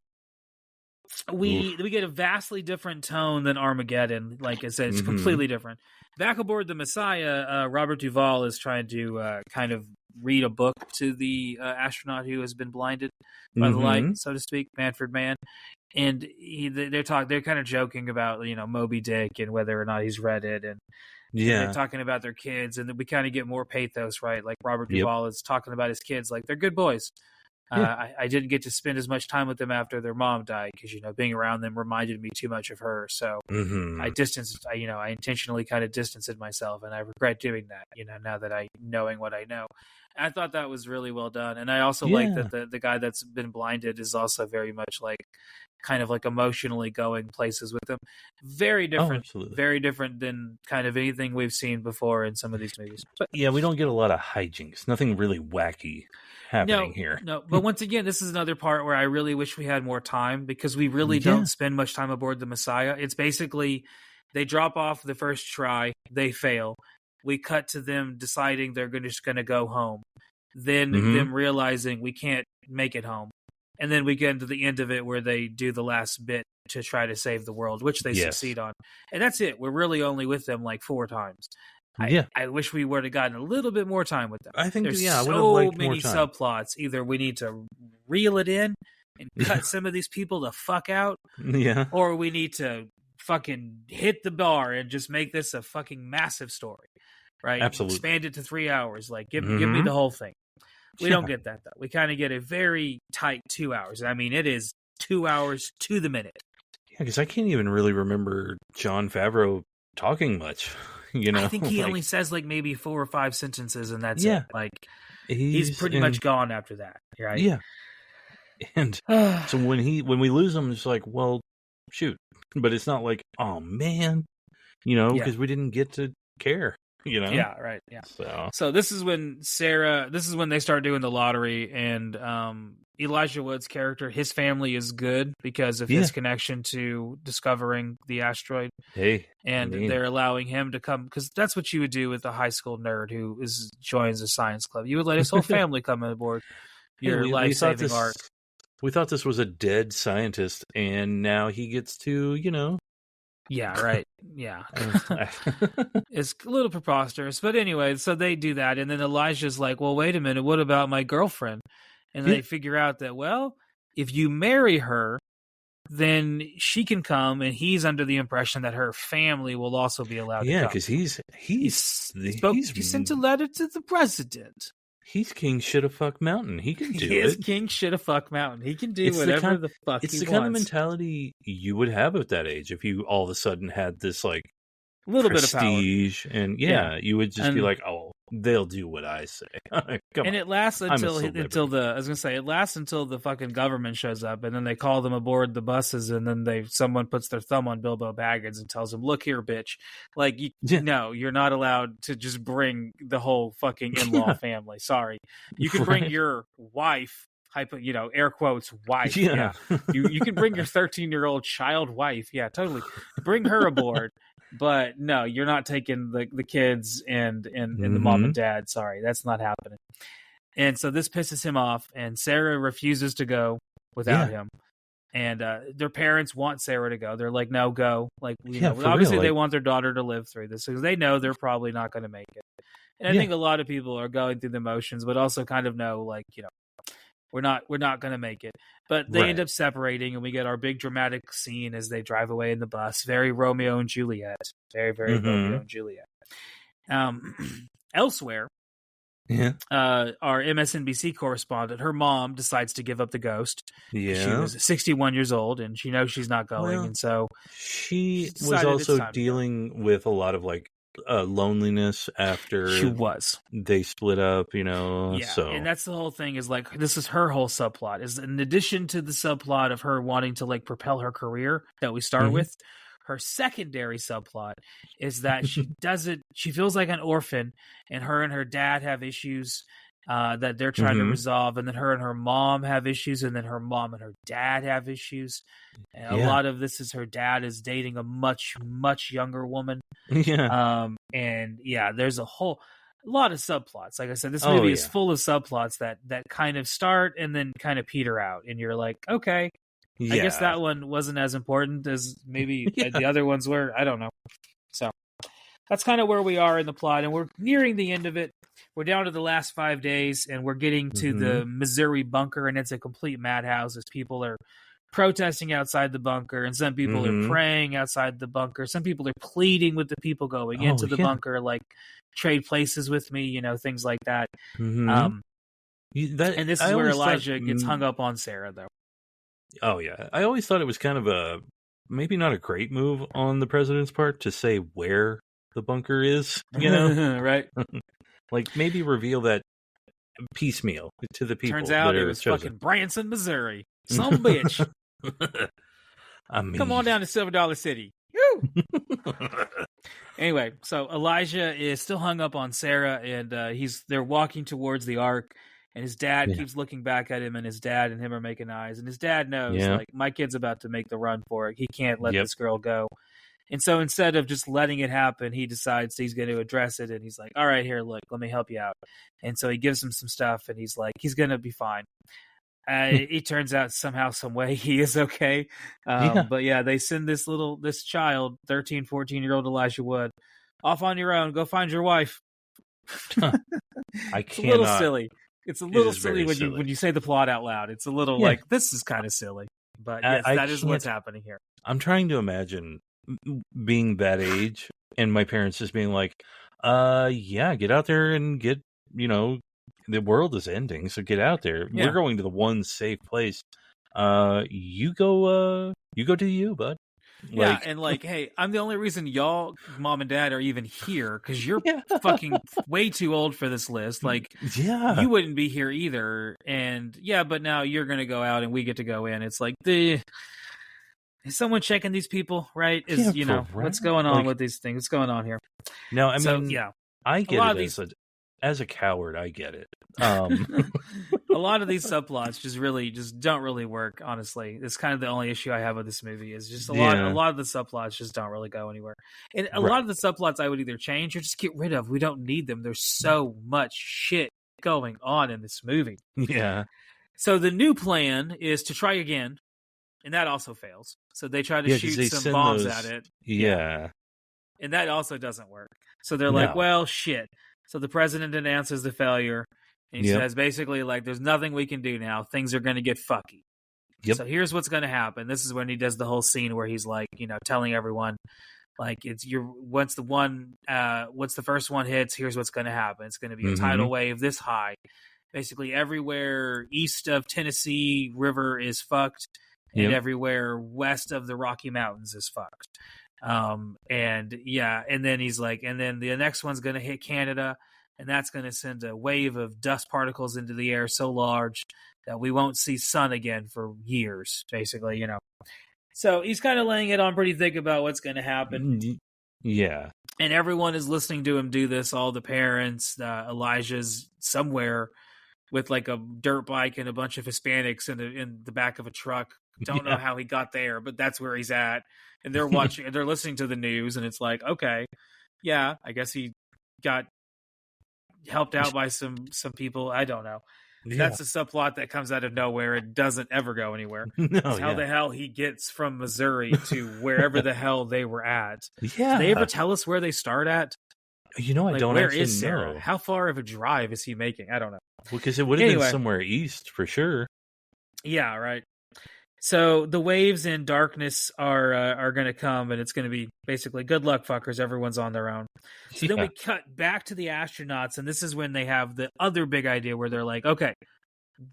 we get a vastly different tone than Armageddon. Like I said, it's completely different. Back aboard the Messiah, Robert Duvall is trying to kind of read a book to the astronaut who has been blinded by the light, so to speak, Manfred Mann. And they're kind of joking about, you know, Moby Dick and whether or not he's read it, and they're talking about their kids, and then we kind of get more pathos, right? Like Robert Duvall is talking about his kids, like they're good boys. I didn't get to spend as much time with them after their mom died because, you know, being around them reminded me too much of her. So I intentionally kind of distanced myself, and I regret doing that, you know, now that knowing what I know. I thought that was really well done. And I also like that the guy that's been blinded is also very much like kind of like emotionally going places with them. Very different, very different than kind of anything we've seen before in some of these movies. But yeah, we don't get a lot of hijinks. Nothing really wacky happening here. No, but once again, this is another part where I really wish we had more time because we really don't spend much time aboard the Messiah. It's basically they drop off the first try, they fail. We cut to them deciding they're just going to go home. Then them realizing we can't make it home. And then we get into the end of it where they do the last bit to try to save the world, which they succeed on. And that's it. We're really only with them like 4 times. I wish we would have gotten a little bit more time with them. I think, there's I would have so liked many more time. subplots. Either we need to reel it in and cut some of these people the fuck out, or we need to fucking hit the bar and just make this a fucking massive story, right? Absolutely. Expand it to 3 hours. Like, give me the whole thing. We don't get that, though. We kind of get a very tight 2 hours. I mean, it is 2 hours to the minute. Yeah, because I can't even really remember Jon Favreau talking much. You know, I think he only says like maybe 4 or 5 sentences, and that's it. Like he's pretty much gone after that, right? Yeah. And so when we lose him, it's like, well, shoot. But it's not like, oh man, you know, because we didn't get to care. You know? Yeah, right. Yeah. So this is when they start doing the lottery, and Elijah Wood's character, his family is good because of his connection to discovering the asteroid. And they're allowing him to come, because that's what you would do with a high school nerd who joins a science club. You would let his whole family come on board. Your life-saving art. We thought this was a dead scientist, and now he gets to, you know. Yeah, right. Yeah. It's a little preposterous. But anyway, so they do that. And then Elijah's like, well, wait a minute. What about my girlfriend? And they figure out that, well, if you marry her, then she can come. And he's under the impression that her family will also be allowed to come. Yeah, because he sent a letter to the president. He's King Shit-a-Fuck Mountain. He can do it. He is King Shit-a-Fuck Mountain. He can do whatever the fuck he wants. It's the kind of mentality you would have at that age if you all of a sudden had this like little bit of prestige, and you would just be like, oh, they'll do what I say. And it lasts until it lasts until the fucking government shows up, and then they call them aboard the buses, and then someone puts their thumb on Bilbo Baggins and tells him, look here, bitch. Like, no, you're not allowed to just bring the whole fucking in-law family. Sorry. You can bring your wife, air quotes, wife. Yeah. You can bring your 13-year-old child wife. Yeah, totally. Bring her aboard. But no, you're not taking the kids and the mom and dad. Sorry, that's not happening. And so this pisses him off, and Sarah refuses to go without him. And their parents want Sarah to go. They're like, no, go. Like, obviously they want their daughter to live through this because they know they're probably not going to make it. And I think a lot of people are going through the motions, but also kind of know, like, we're not going to make it. But they end up separating, and we get our big dramatic scene as they drive away in the bus. Very Romeo and Juliet. Very, very Romeo and Juliet. Elsewhere, our MSNBC correspondent, her mom decides to give up the ghost. Yeah. She was 61 years old, and she knows she's not going. And so she was also dealing with a lot of like loneliness after they split up, so. And that's the whole thing, is like, this is her whole subplot, is in addition to the subplot of her wanting to like propel her career that we start with, her secondary subplot is that she feels like an orphan, and her dad have issues, that they're trying to resolve, and then her and her mom have issues, and then her mom and her dad have issues, and a lot of this is her dad is dating a much younger woman. And there's a lot of subplots. Like I said, this movie is full of subplots that kind of start and then kind of peter out, and you're like, okay, I guess that one wasn't as important as maybe the other ones were. I don't know. So that's kind of where we are in the plot, and we're nearing the end of it. We're down to the last 5 days, and we're getting to the Missouri bunker, and it's a complete madhouse as people are protesting outside the bunker, and some people are praying outside the bunker. Some people are pleading with the people going into the bunker, like, trade places with me, things like that. And this is where Elijah gets hung up on Sarah, though. Oh, yeah. I always thought it was kind of maybe not a great move on the president's part to say where the bunker is, right? Like, maybe reveal that piecemeal to the people. Turns out it was fucking Branson, Missouri. Some bitch. Come on down to Silver Dollar City. Anyway, so Elijah is still hung up on Sarah, and they're walking towards the ark, and his dad keeps looking back at him, and his dad and him are making eyes, and his dad knows, like, my kid's about to make the run for it. He can't let this girl go. And so instead of just letting it happen, he decides he's going to address it, and he's like, all right, here, look, let me help you out. And so he gives him some stuff, and he's like, he's going to be fine. It turns out somehow, some way, he is okay. But yeah, they send this child, 13, 14-year-old Elijah Wood, off on your own. Go find your wife. It's a little silly. It's a little silly when you say the plot out loud. It's a little like, this is kind of silly. But yes, that is what's happening here. I'm trying to imagine being that age and my parents just being like, get out there and get, the world is ending, so get out there. We're going to the one safe place. You go to you, bud. Hey, I'm the only reason y'all, mom and dad, are even here, because you're fucking way too old for this list. Like, you wouldn't be here either. And but now you're gonna go out and we get to go in. It's like, is someone checking these people, right? What's going on with these things? What's going on here? No, I mean, I get it as a coward. I get it. A lot of these subplots just don't really work. Honestly, it's kind of the only issue I have with this movie is just a lot of the subplots just don't really go anywhere. And a lot of the subplots I would either change or just get rid of. We don't need them. There's so much shit going on in this movie. Yeah. So the new plan is to try again. And that also fails. So they try to shoot some bombs at it. Yeah. And that also doesn't work. So they're like, well, shit. So the president announces the failure. And he says basically, like, there's nothing we can do now. Things are going to get fucky. Yep. So here's what's going to happen. This is when he does the whole scene where he's like, telling everyone, like, once the first one hits, here's what's going to happen. It's going to be a tidal wave this high. Basically everywhere east of Tennessee River is fucked. And everywhere west of the Rocky Mountains is fucked. And then he's like, and then the next one's going to hit Canada, and that's going to send a wave of dust particles into the air so large that we won't see sun again for years, basically, So he's kind of laying it on pretty thick about what's going to happen. Yeah. And everyone is listening to him do this, all the parents. Elijah's somewhere with like a dirt bike and a bunch of Hispanics in the back of a truck. Don't know how he got there, but that's where he's at. And they're watching, they're listening to the news, and it's like, okay, I guess he got helped out by some people. I don't know. That's a subplot that comes out of nowhere. It doesn't ever go anywhere. How the hell he gets from Missouri to wherever the hell they were at. Yeah. Did they ever tell us where they start at? I don't where actually is Sarah? know. How far of a drive is he making? I don't know. Because it would have been somewhere east for sure. Yeah, right. So the waves in darkness are going to come, and it's going to be basically good luck, fuckers. Everyone's on their own. So then we cut back to the astronauts, and this is when they have the other big idea where they're like, okay,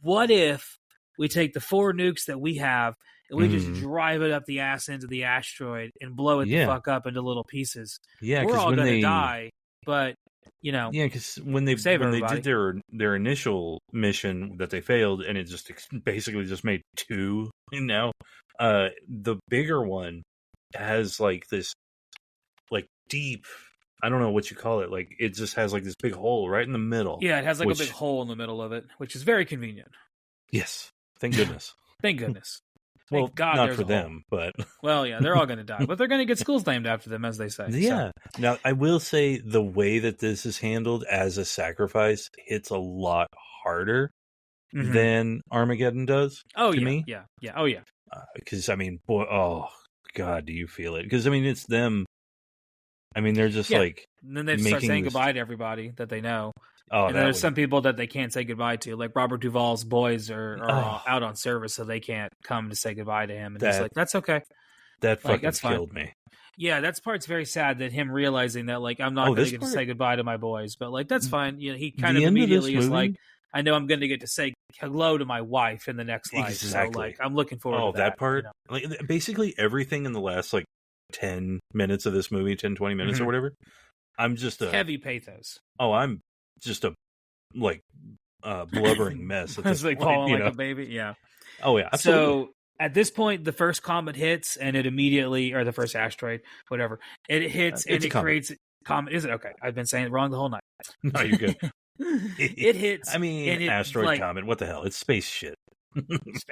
what if we take the 4 nukes that we have and we just drive it up the ass into the asteroid and blow it the fuck up into little pieces? Yeah, we're all going to die, but because when they did their initial mission that they failed, and it just basically just made 2. The bigger one has like this like deep I don't know what you call it. Like it just has like this big hole right in the middle. Yeah, it has like a big hole in the middle of it, which is very convenient. Yes, thank goodness. Thank goodness. Well, God, not for them, but well, yeah, they're all going to die, but they're going to get schools named after them, as they say. Yeah. So. Now, I will say the way that this is handled as a sacrifice hits a lot harder than Armageddon does. Oh, to yeah, me. Yeah. Oh, yeah. Because I mean, boy, oh God, do you feel it? Because I mean, it's them. I mean, they're just like. And then they start saying goodbye to everybody that they know. Oh, and there's some people that they can't say goodbye to, like Robert Duvall's boys are out on service, so they can't come to say goodbye to him. And he's like, "That's okay." That fucking killed me. Yeah, that part's very sad. That him realizing that, like, I'm not going to get to say goodbye to my boys, but like that's fine. You know, he kind of immediately is like, "I know I'm going to get to say hello to my wife in the next life." So like, I'm looking forward to that. That part, you know? Like basically everything in the last like 10 minutes of this movie, 10, 20 minutes or whatever. I'm just a heavy pathos. Oh, I'm just a blubbering mess. It's like falling like a baby. Yeah. Oh yeah. Absolutely. So at this point, the first comet hits, and it immediately, or the first asteroid, whatever, it hits and it creates comet. Is it okay? I've been saying it wrong the whole night. No, you're good. It hits. I mean, asteroid, comet. What the hell? It's space shit.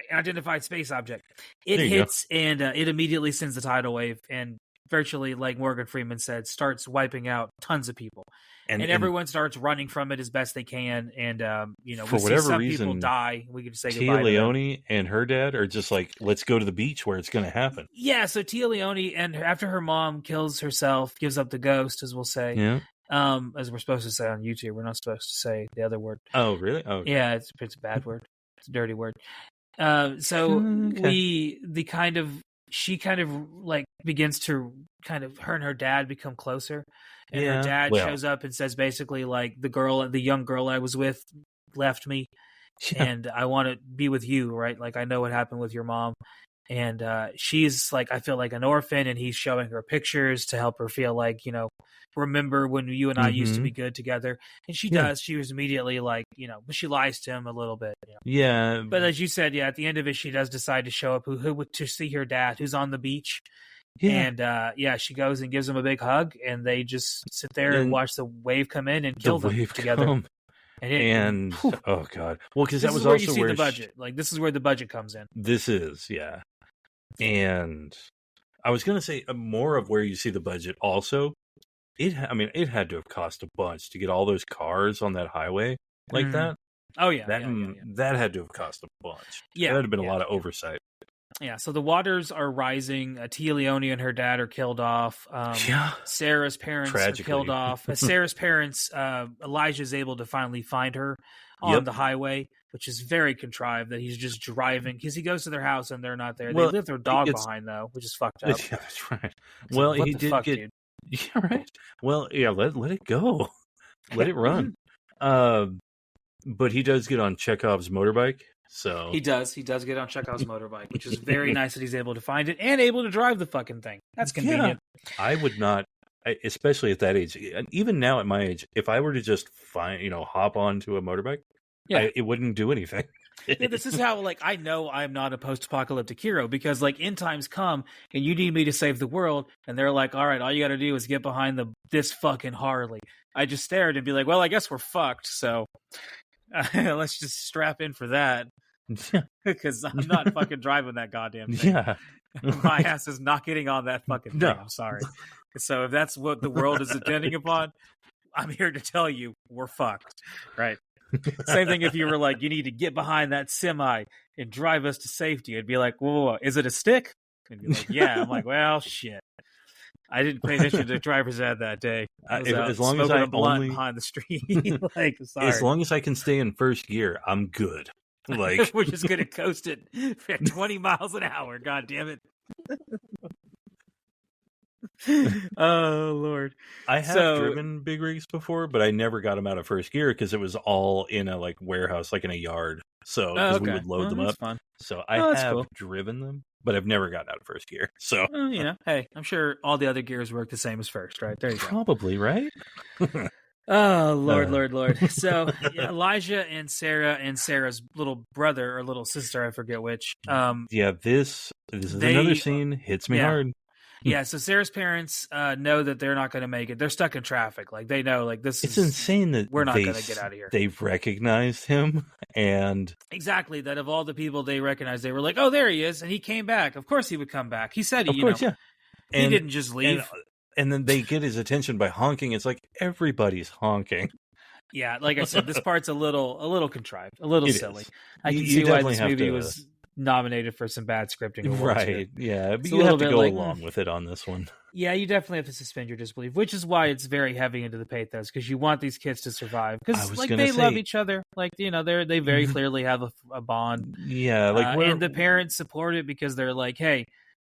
Identified space object. It hits and it immediately sends the tidal wave and virtually, like Morgan Freeman said, starts wiping out tons of people. And everyone starts running from it as best they can. And, for whatever some reason, people die. We can say Tia goodbye Leone and her dad are just like, let's go to the beach where it's going to happen. Yeah, so Tia Leone, and after her mom kills herself, gives up the ghost, as we'll say. Yeah. As we're supposed to say on YouTube. We're not supposed to say the other word. Oh, really? Oh, okay. Yeah, it's a bad word. It's a dirty word. She kind of like begins to kind of, her and her dad become closer, and her dad shows up and says basically like, the young girl I was with left me, and I want to be with you, right? Like, I know what happened with your mom, and she's like, I feel like an orphan, and he's showing her pictures to help her feel like, remember when you and I used to be good together. And she does. She was immediately like, but she lies to him a little bit. Yeah. But as you said, at the end of it, she does decide to show up to see her dad, who's on the beach. Yeah. And she goes and gives him a big hug, and they just sit there and watch the wave come in and kill them together. And oh God. Well, because that was where also you see where the budget. Like, this is where the budget comes in. This is, yeah. And I was going to say more of where you see the budget also. It had to have cost a bunch to get all those cars on that highway like that. Oh, yeah. That had to have cost a bunch. Yeah. That would have been a lot of oversight. Yeah, so the waters are rising. Tia Leone and her dad are killed off. Sarah's parents are killed off. Sarah's parents, Elijah is able to finally find her on the highway, which is very contrived that he's just driving, because he goes to their house and they're not there. They leave their dog behind, though, which is fucked up. Yeah, that's right. Well, he did get... Dude? Yeah, right. Well, yeah, let it go. Let it run. But he does get on Chekhov's motorbike. So he does get on Chekhov's motorbike, which is very nice that he's able to find it and able to drive the fucking thing. That's convenient. Yeah. I would not, especially at that age, and even now at my age, if I were to just hop onto a motorbike, it wouldn't do anything. Yeah, this is how, like, I know I'm not a post-apocalyptic hero, because, like, end times come and you need me to save the world, and they're like, all right, all you got to do is get behind this fucking Harley. I just stared and be like, well, I guess we're fucked, so let's just strap in for that, because I'm not fucking driving that goddamn thing. Yeah. My ass is not getting on that fucking thing. No. I'm sorry. So if that's what the world is depending upon, I'm here to tell you we're fucked, right? Same thing if you were like, you need to get behind that semi and drive us to safety. I'd be like, whoa, is it a stick? And be like, yeah. I'm like, well, shit. I didn't pay attention to the driver's ed that day. As long as I blunt behind the street, like, sorry. As long as I can stay in first gear, I'm good. Like, we're just gonna coast it at 20 miles an hour. God damn it! Oh Lord! I have driven big rigs before, but I never got them out of first gear because it was all in a warehouse, like in a yard. So we would load them up. Fun. So I have driven them, but I've never gotten out of first gear. So hey, I'm sure all the other gears work the same as first, right? There you go. Probably, right? Oh Lord! So Elijah and Sarah and Sarah's little brother or little sister, I forget which. This is another scene hits me hard. Yeah, so Sarah's parents know that they're not going to make it. They're stuck in traffic. Like, they know, like, It's insane that we're not going to get out of here. They've recognized him, and exactly that of all the people they recognized, they were like, "Oh, there he is," and he came back. Of course, he would come back. He said, he didn't just leave. And then they get his attention by honking. It's like everybody's honking. Yeah, like I said, this part's a little contrived, a little silly. I can you see why this movie was nominated for some bad scripting awards. Right, yeah. But you have to go along with it on this one. Yeah, you definitely have to suspend your disbelief, which is why it's very heavy into the pathos, because you want these kids to survive. Because they love each other. Like, they very clearly have a bond. Yeah, and the parents support it because they're like, hey,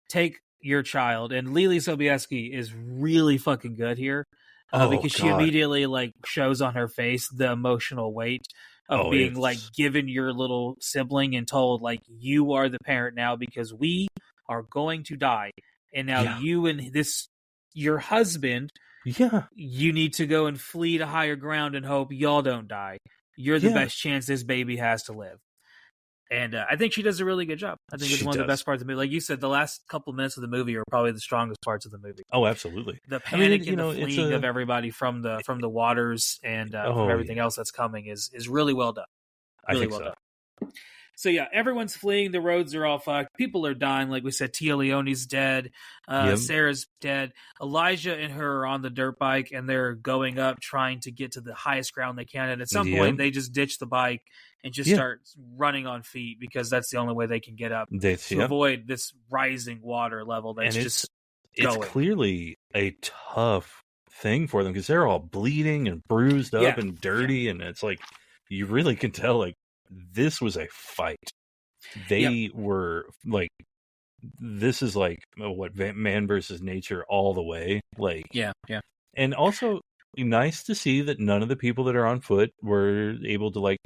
take your child. And LeeLee Sobieski is really fucking good here. Because she immediately shows on her face the emotional weight of being given your little sibling and told you are the parent now because we are going to die, and now you and your husband, you need to go and flee to higher ground and hope y'all don't die. You're the best chance this baby has to live. And I think she does a really good job. I think it's one of the best parts of the movie. Like you said, the last couple minutes of the movie are probably the strongest parts of the movie. Oh, absolutely. The panic and the fleeing of everybody from the waters and from everything else that's coming is really well done. Really well done. So yeah, everyone's fleeing. The roads are all fucked. People are dying. Like we said, Tia Leone's dead. Sarah's dead. Elijah and her are on the dirt bike, and they're going up trying to get to the highest ground they can. And at some point, they just ditch the bike and just start running on feet because that's the only way they can get up to avoid this rising water level. That's it's clearly a tough thing for them because they're all bleeding and bruised up and dirty, and it's like you really can tell this was a fight. They were this is what man versus nature all the way. And also nice to see that none of the people that are on foot were able to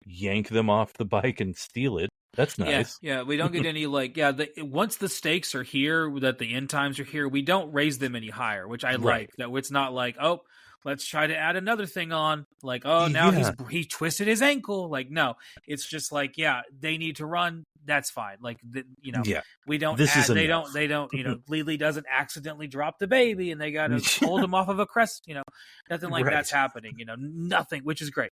yank them off the bike and steal it. That's nice. Yeah, we don't get any once the stakes are here, that the end times are here, we don't raise them any higher, which I like. That it's not let's try to add another thing on. Now he twisted his ankle. No, it's just they need to run. That's fine. We don't. They don't. LeeLee doesn't accidentally drop the baby, and they got to hold him off of a crest. Nothing that's happening. Nothing, which is great.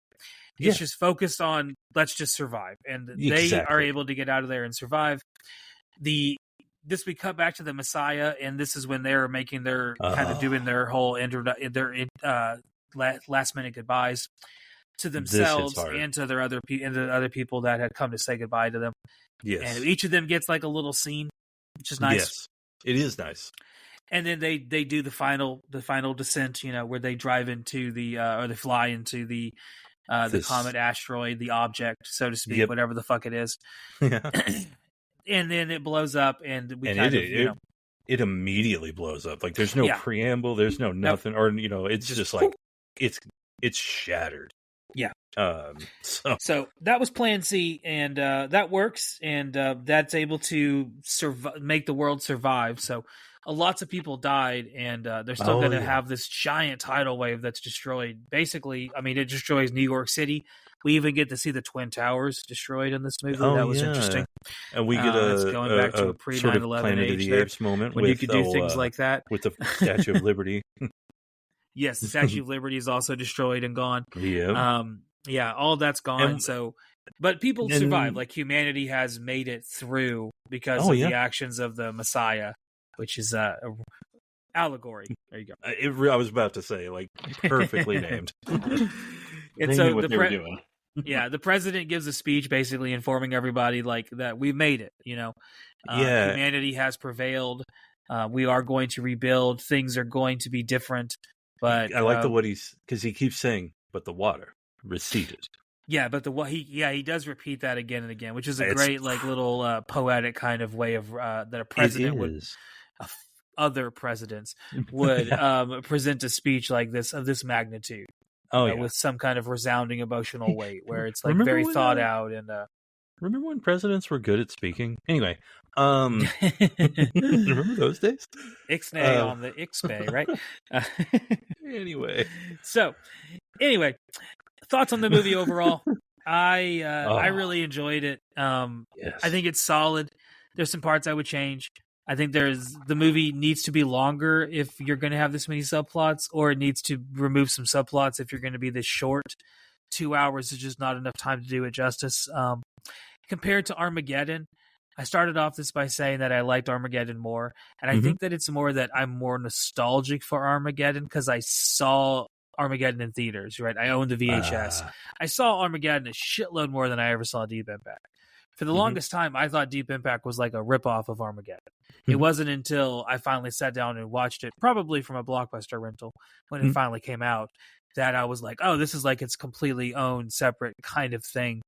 It's just focused on let's just survive, and they are able to get out of there and survive. We cut back to the Messiah, and this is when they're making their kind of doing their whole last minute goodbyes to themselves and to their other people that had come to say goodbye to them. Yes, and each of them gets a little scene, which is nice. Yes, it is nice. And then they do the final descent, where they drive into or they fly into the comet, asteroid, the object, so to speak, whatever the fuck it is. Yeah. And then it blows up, and it immediately blows up. There's no preamble, there's no nothing, or it's just it's shattered. Yeah. So that was Plan C, and that works, and that's able to make the world survive. So lots of people died, and they're still going to have this giant tidal wave that's destroyed. Basically, it destroys New York City. We even get to see the Twin Towers destroyed in this movie. That was interesting. And we get going back to a pre 9/11 Planet of the Apes moment when you could do things like that with the Statue of Liberty. Yes, the Statue of Liberty is also destroyed and gone. Yeah. All that's gone. But people survive. Humanity has made it through because of the actions of the Messiah, which is a allegory. There you go. I was about to say, perfectly named. And so what they were doing. The president gives a speech basically informing everybody that we've made it, humanity has prevailed. We are going to rebuild. Things are going to be different. But I like because he keeps saying, but the water receded. Yeah, but he does repeat that again and again, which is a great little poetic kind of way of that a president would other presidents would present a speech like this of this magnitude. With some kind of resounding emotional weight, where it's very thought out. And remember when presidents were good at speaking? Anyway, remember those days? Ixnay on the Ixbay, right? Anyway, thoughts on the movie overall? I really enjoyed it. Yes. I think it's solid. There's some parts I would change. I think the movie needs to be longer if you're going to have this many subplots, or it needs to remove some subplots if you're going to be this short. 2 hours is just not enough time to do it justice. Compared to Armageddon, I started off this by saying that I liked Armageddon more, and I think that it's more that I'm more nostalgic for Armageddon because I saw Armageddon in theaters, right? I owned the VHS. I saw Armageddon a shitload more than I ever saw Deep Impact. For the longest time, I thought Deep Impact was like a ripoff of Armageddon. It wasn't until I finally sat down and watched it, probably from a Blockbuster rental, when it finally came out, that I was like, oh, this is like its completely own, separate kind of thing.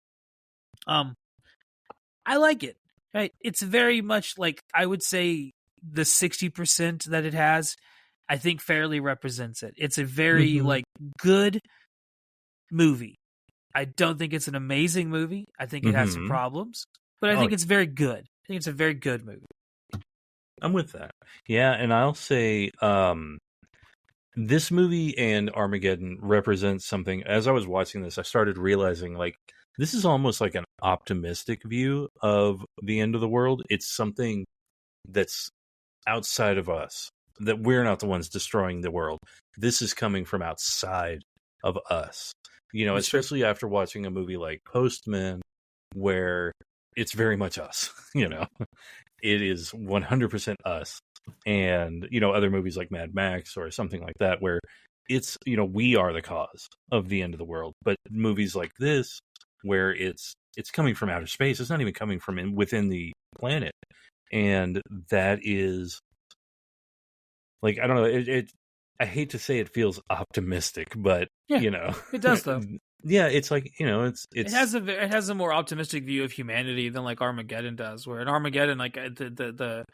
I like it. Right? It's very much like, I would say the 60% that it has, I think fairly represents it. It's a very like good movie. I don't think it's an amazing movie. I think it has some problems, but I think it's very good. I think it's a very good movie. I'm with that. Yeah, and I'll say this movie and Armageddon represents something. As I was watching this, I started realizing like this is almost like an optimistic view of the end of the world. It's something that's outside of us, that we're not the ones destroying the world. This is coming from outside of us. You know, especially after watching a movie like Postman, where it's very much us, you know. It is 100% us. And, you know, other movies like Mad Max or something like that, where it's, you know, we are the cause of the end of the world. But movies like this, where it's coming from outer space, it's not even coming from within the planet. And that is, like, I don't know, I hate to say it feels optimistic, but, you know. It does, though. Yeah, it's like, you know, it has a more optimistic view of humanity than like Armageddon does, where in Armageddon, like the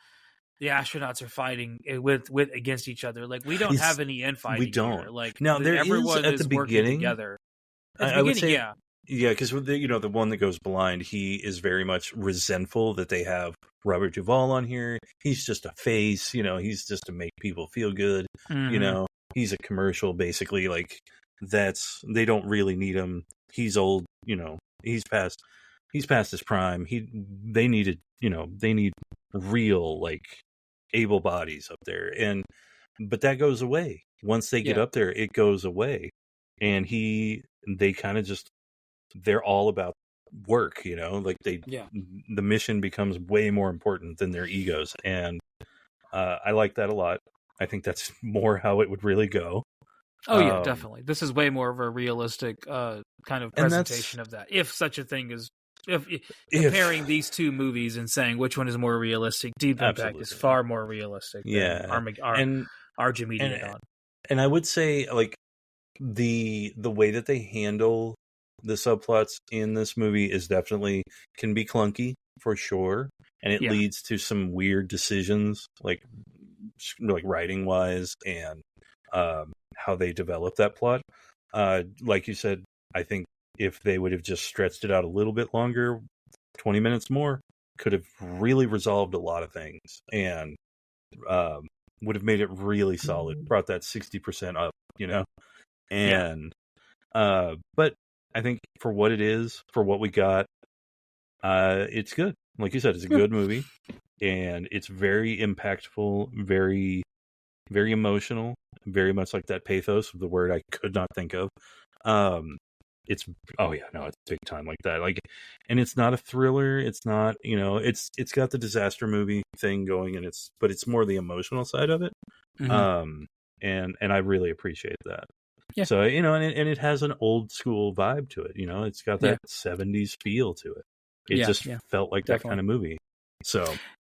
astronauts are fighting with against each other. Like we don't have any infighting. We don't. Here. Like now there everyone is at the beginning together. I would say, yeah, because you know the one that goes blind, he is very much resentful that they have Robert Duvall on here. He's just a face, you know. He's just to make people feel good, you know. He's a commercial, basically. Like they don't really need him. He's old, you know. He's past his prime. They need real like able bodies up there, but that goes away once they get up there. It goes away, and they kind of just. They're all about work, you know, like the mission becomes way more important than their egos. And I like that a lot. I think that's more how it would really go. Oh yeah, definitely. This is way more of a realistic kind of presentation of that. If such a thing is, if comparing these two movies and saying which one is more realistic, Deep Impact is far more realistic than Armageddon. And I would say like the way that they handle the subplots in this movie is definitely can be clunky for sure, and it leads to some weird decisions like writing wise and how they develop that plot. Like you said, I think if they would have just stretched it out a little bit longer, 20 minutes more, could have really resolved a lot of things and would have made it really solid, brought that 60% up, you know. And but I think for what it is, for what we got, it's good. Like you said, it's a good movie, and it's very impactful, very, very emotional, very much like that pathos of the word I could not think of. It's big time like that. Like, and it's not a thriller. It's not, you know, it's got the disaster movie thing going, and but it's more the emotional side of it. And I really appreciate that. Yeah. So, you know, and it has an old school vibe to it. You know, it's got that 70s feel to it. It just felt like that kind of movie. So,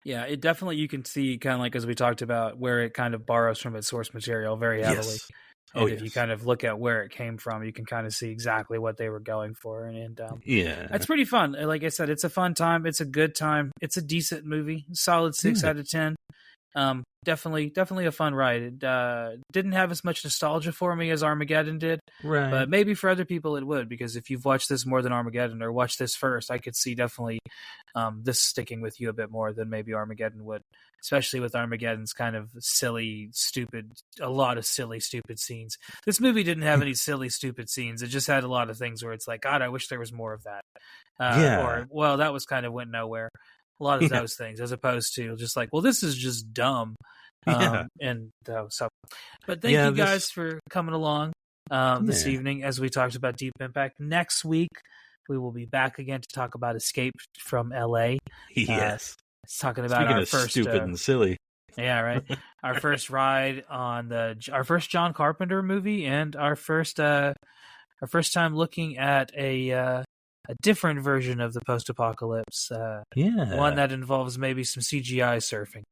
yeah, it definitely, you can see kind of like, as we talked about, where it kind of borrows from its source material very heavily. Yes. And if you kind of look at where it came from, you can kind of see exactly what they were going for. And it's pretty fun. Like I said, it's a fun time. It's a good time. It's a decent movie. Solid 6 out of 10. Definitely a fun ride. It didn't have as much nostalgia for me as Armageddon did, right? But maybe for other people it would, because if you've watched this more than Armageddon or watched this first, I could see definitely this sticking with you a bit more than maybe Armageddon would, especially with Armageddon's kind of silly, stupid, a lot of silly, stupid scenes. This movie didn't have any silly, stupid scenes. It just had a lot of things where it's like, God, I wish there was more of that. Or, well, that was kind of went nowhere. a lot of those things, as opposed to just like, well, this is just dumb. But thank you guys for coming along this evening as we talked about Deep Impact. Next week, we will be back again to talk about Escape from L.A. Yes. It's talking about our first stupid and silly. Yeah, right. Our first ride on our first John Carpenter movie, and our first time looking at a different version of the post-apocalypse. One that involves maybe some CGI surfing.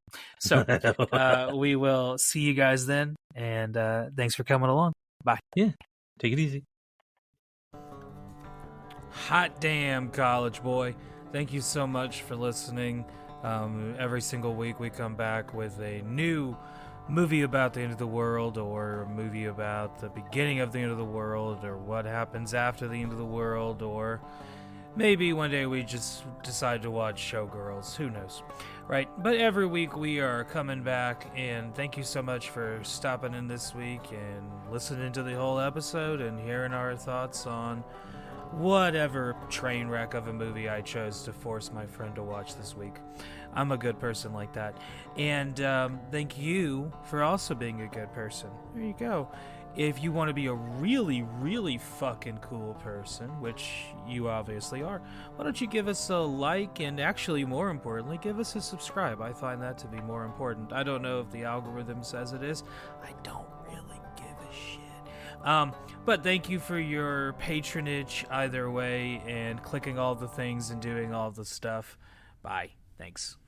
So we will see you guys then, and thanks for coming along. Bye. Yeah, take it easy. Hot damn, college boy. Thank you so much for listening. Every single week we come back with a new movie about the end of the world, or a movie about the beginning of the end of the world, or what happens after the end of the world, or maybe one day we just decide to watch Showgirls. Who knows? Right? But every week we are coming back, and thank you so much for stopping in this week and listening to the whole episode and hearing our thoughts on whatever train wreck of a movie I chose to force my friend to watch this week. I'm a good person like that. And thank you for also being a good person. There you go. If you want to be a really, really fucking cool person, which you obviously are, why don't you give us a like, and actually, more importantly, give us a subscribe. I find that to be more important. I don't know if the algorithm says it is. I don't really give a shit. But thank you for your patronage either way, and clicking all the things and doing all the stuff. Bye. Thanks.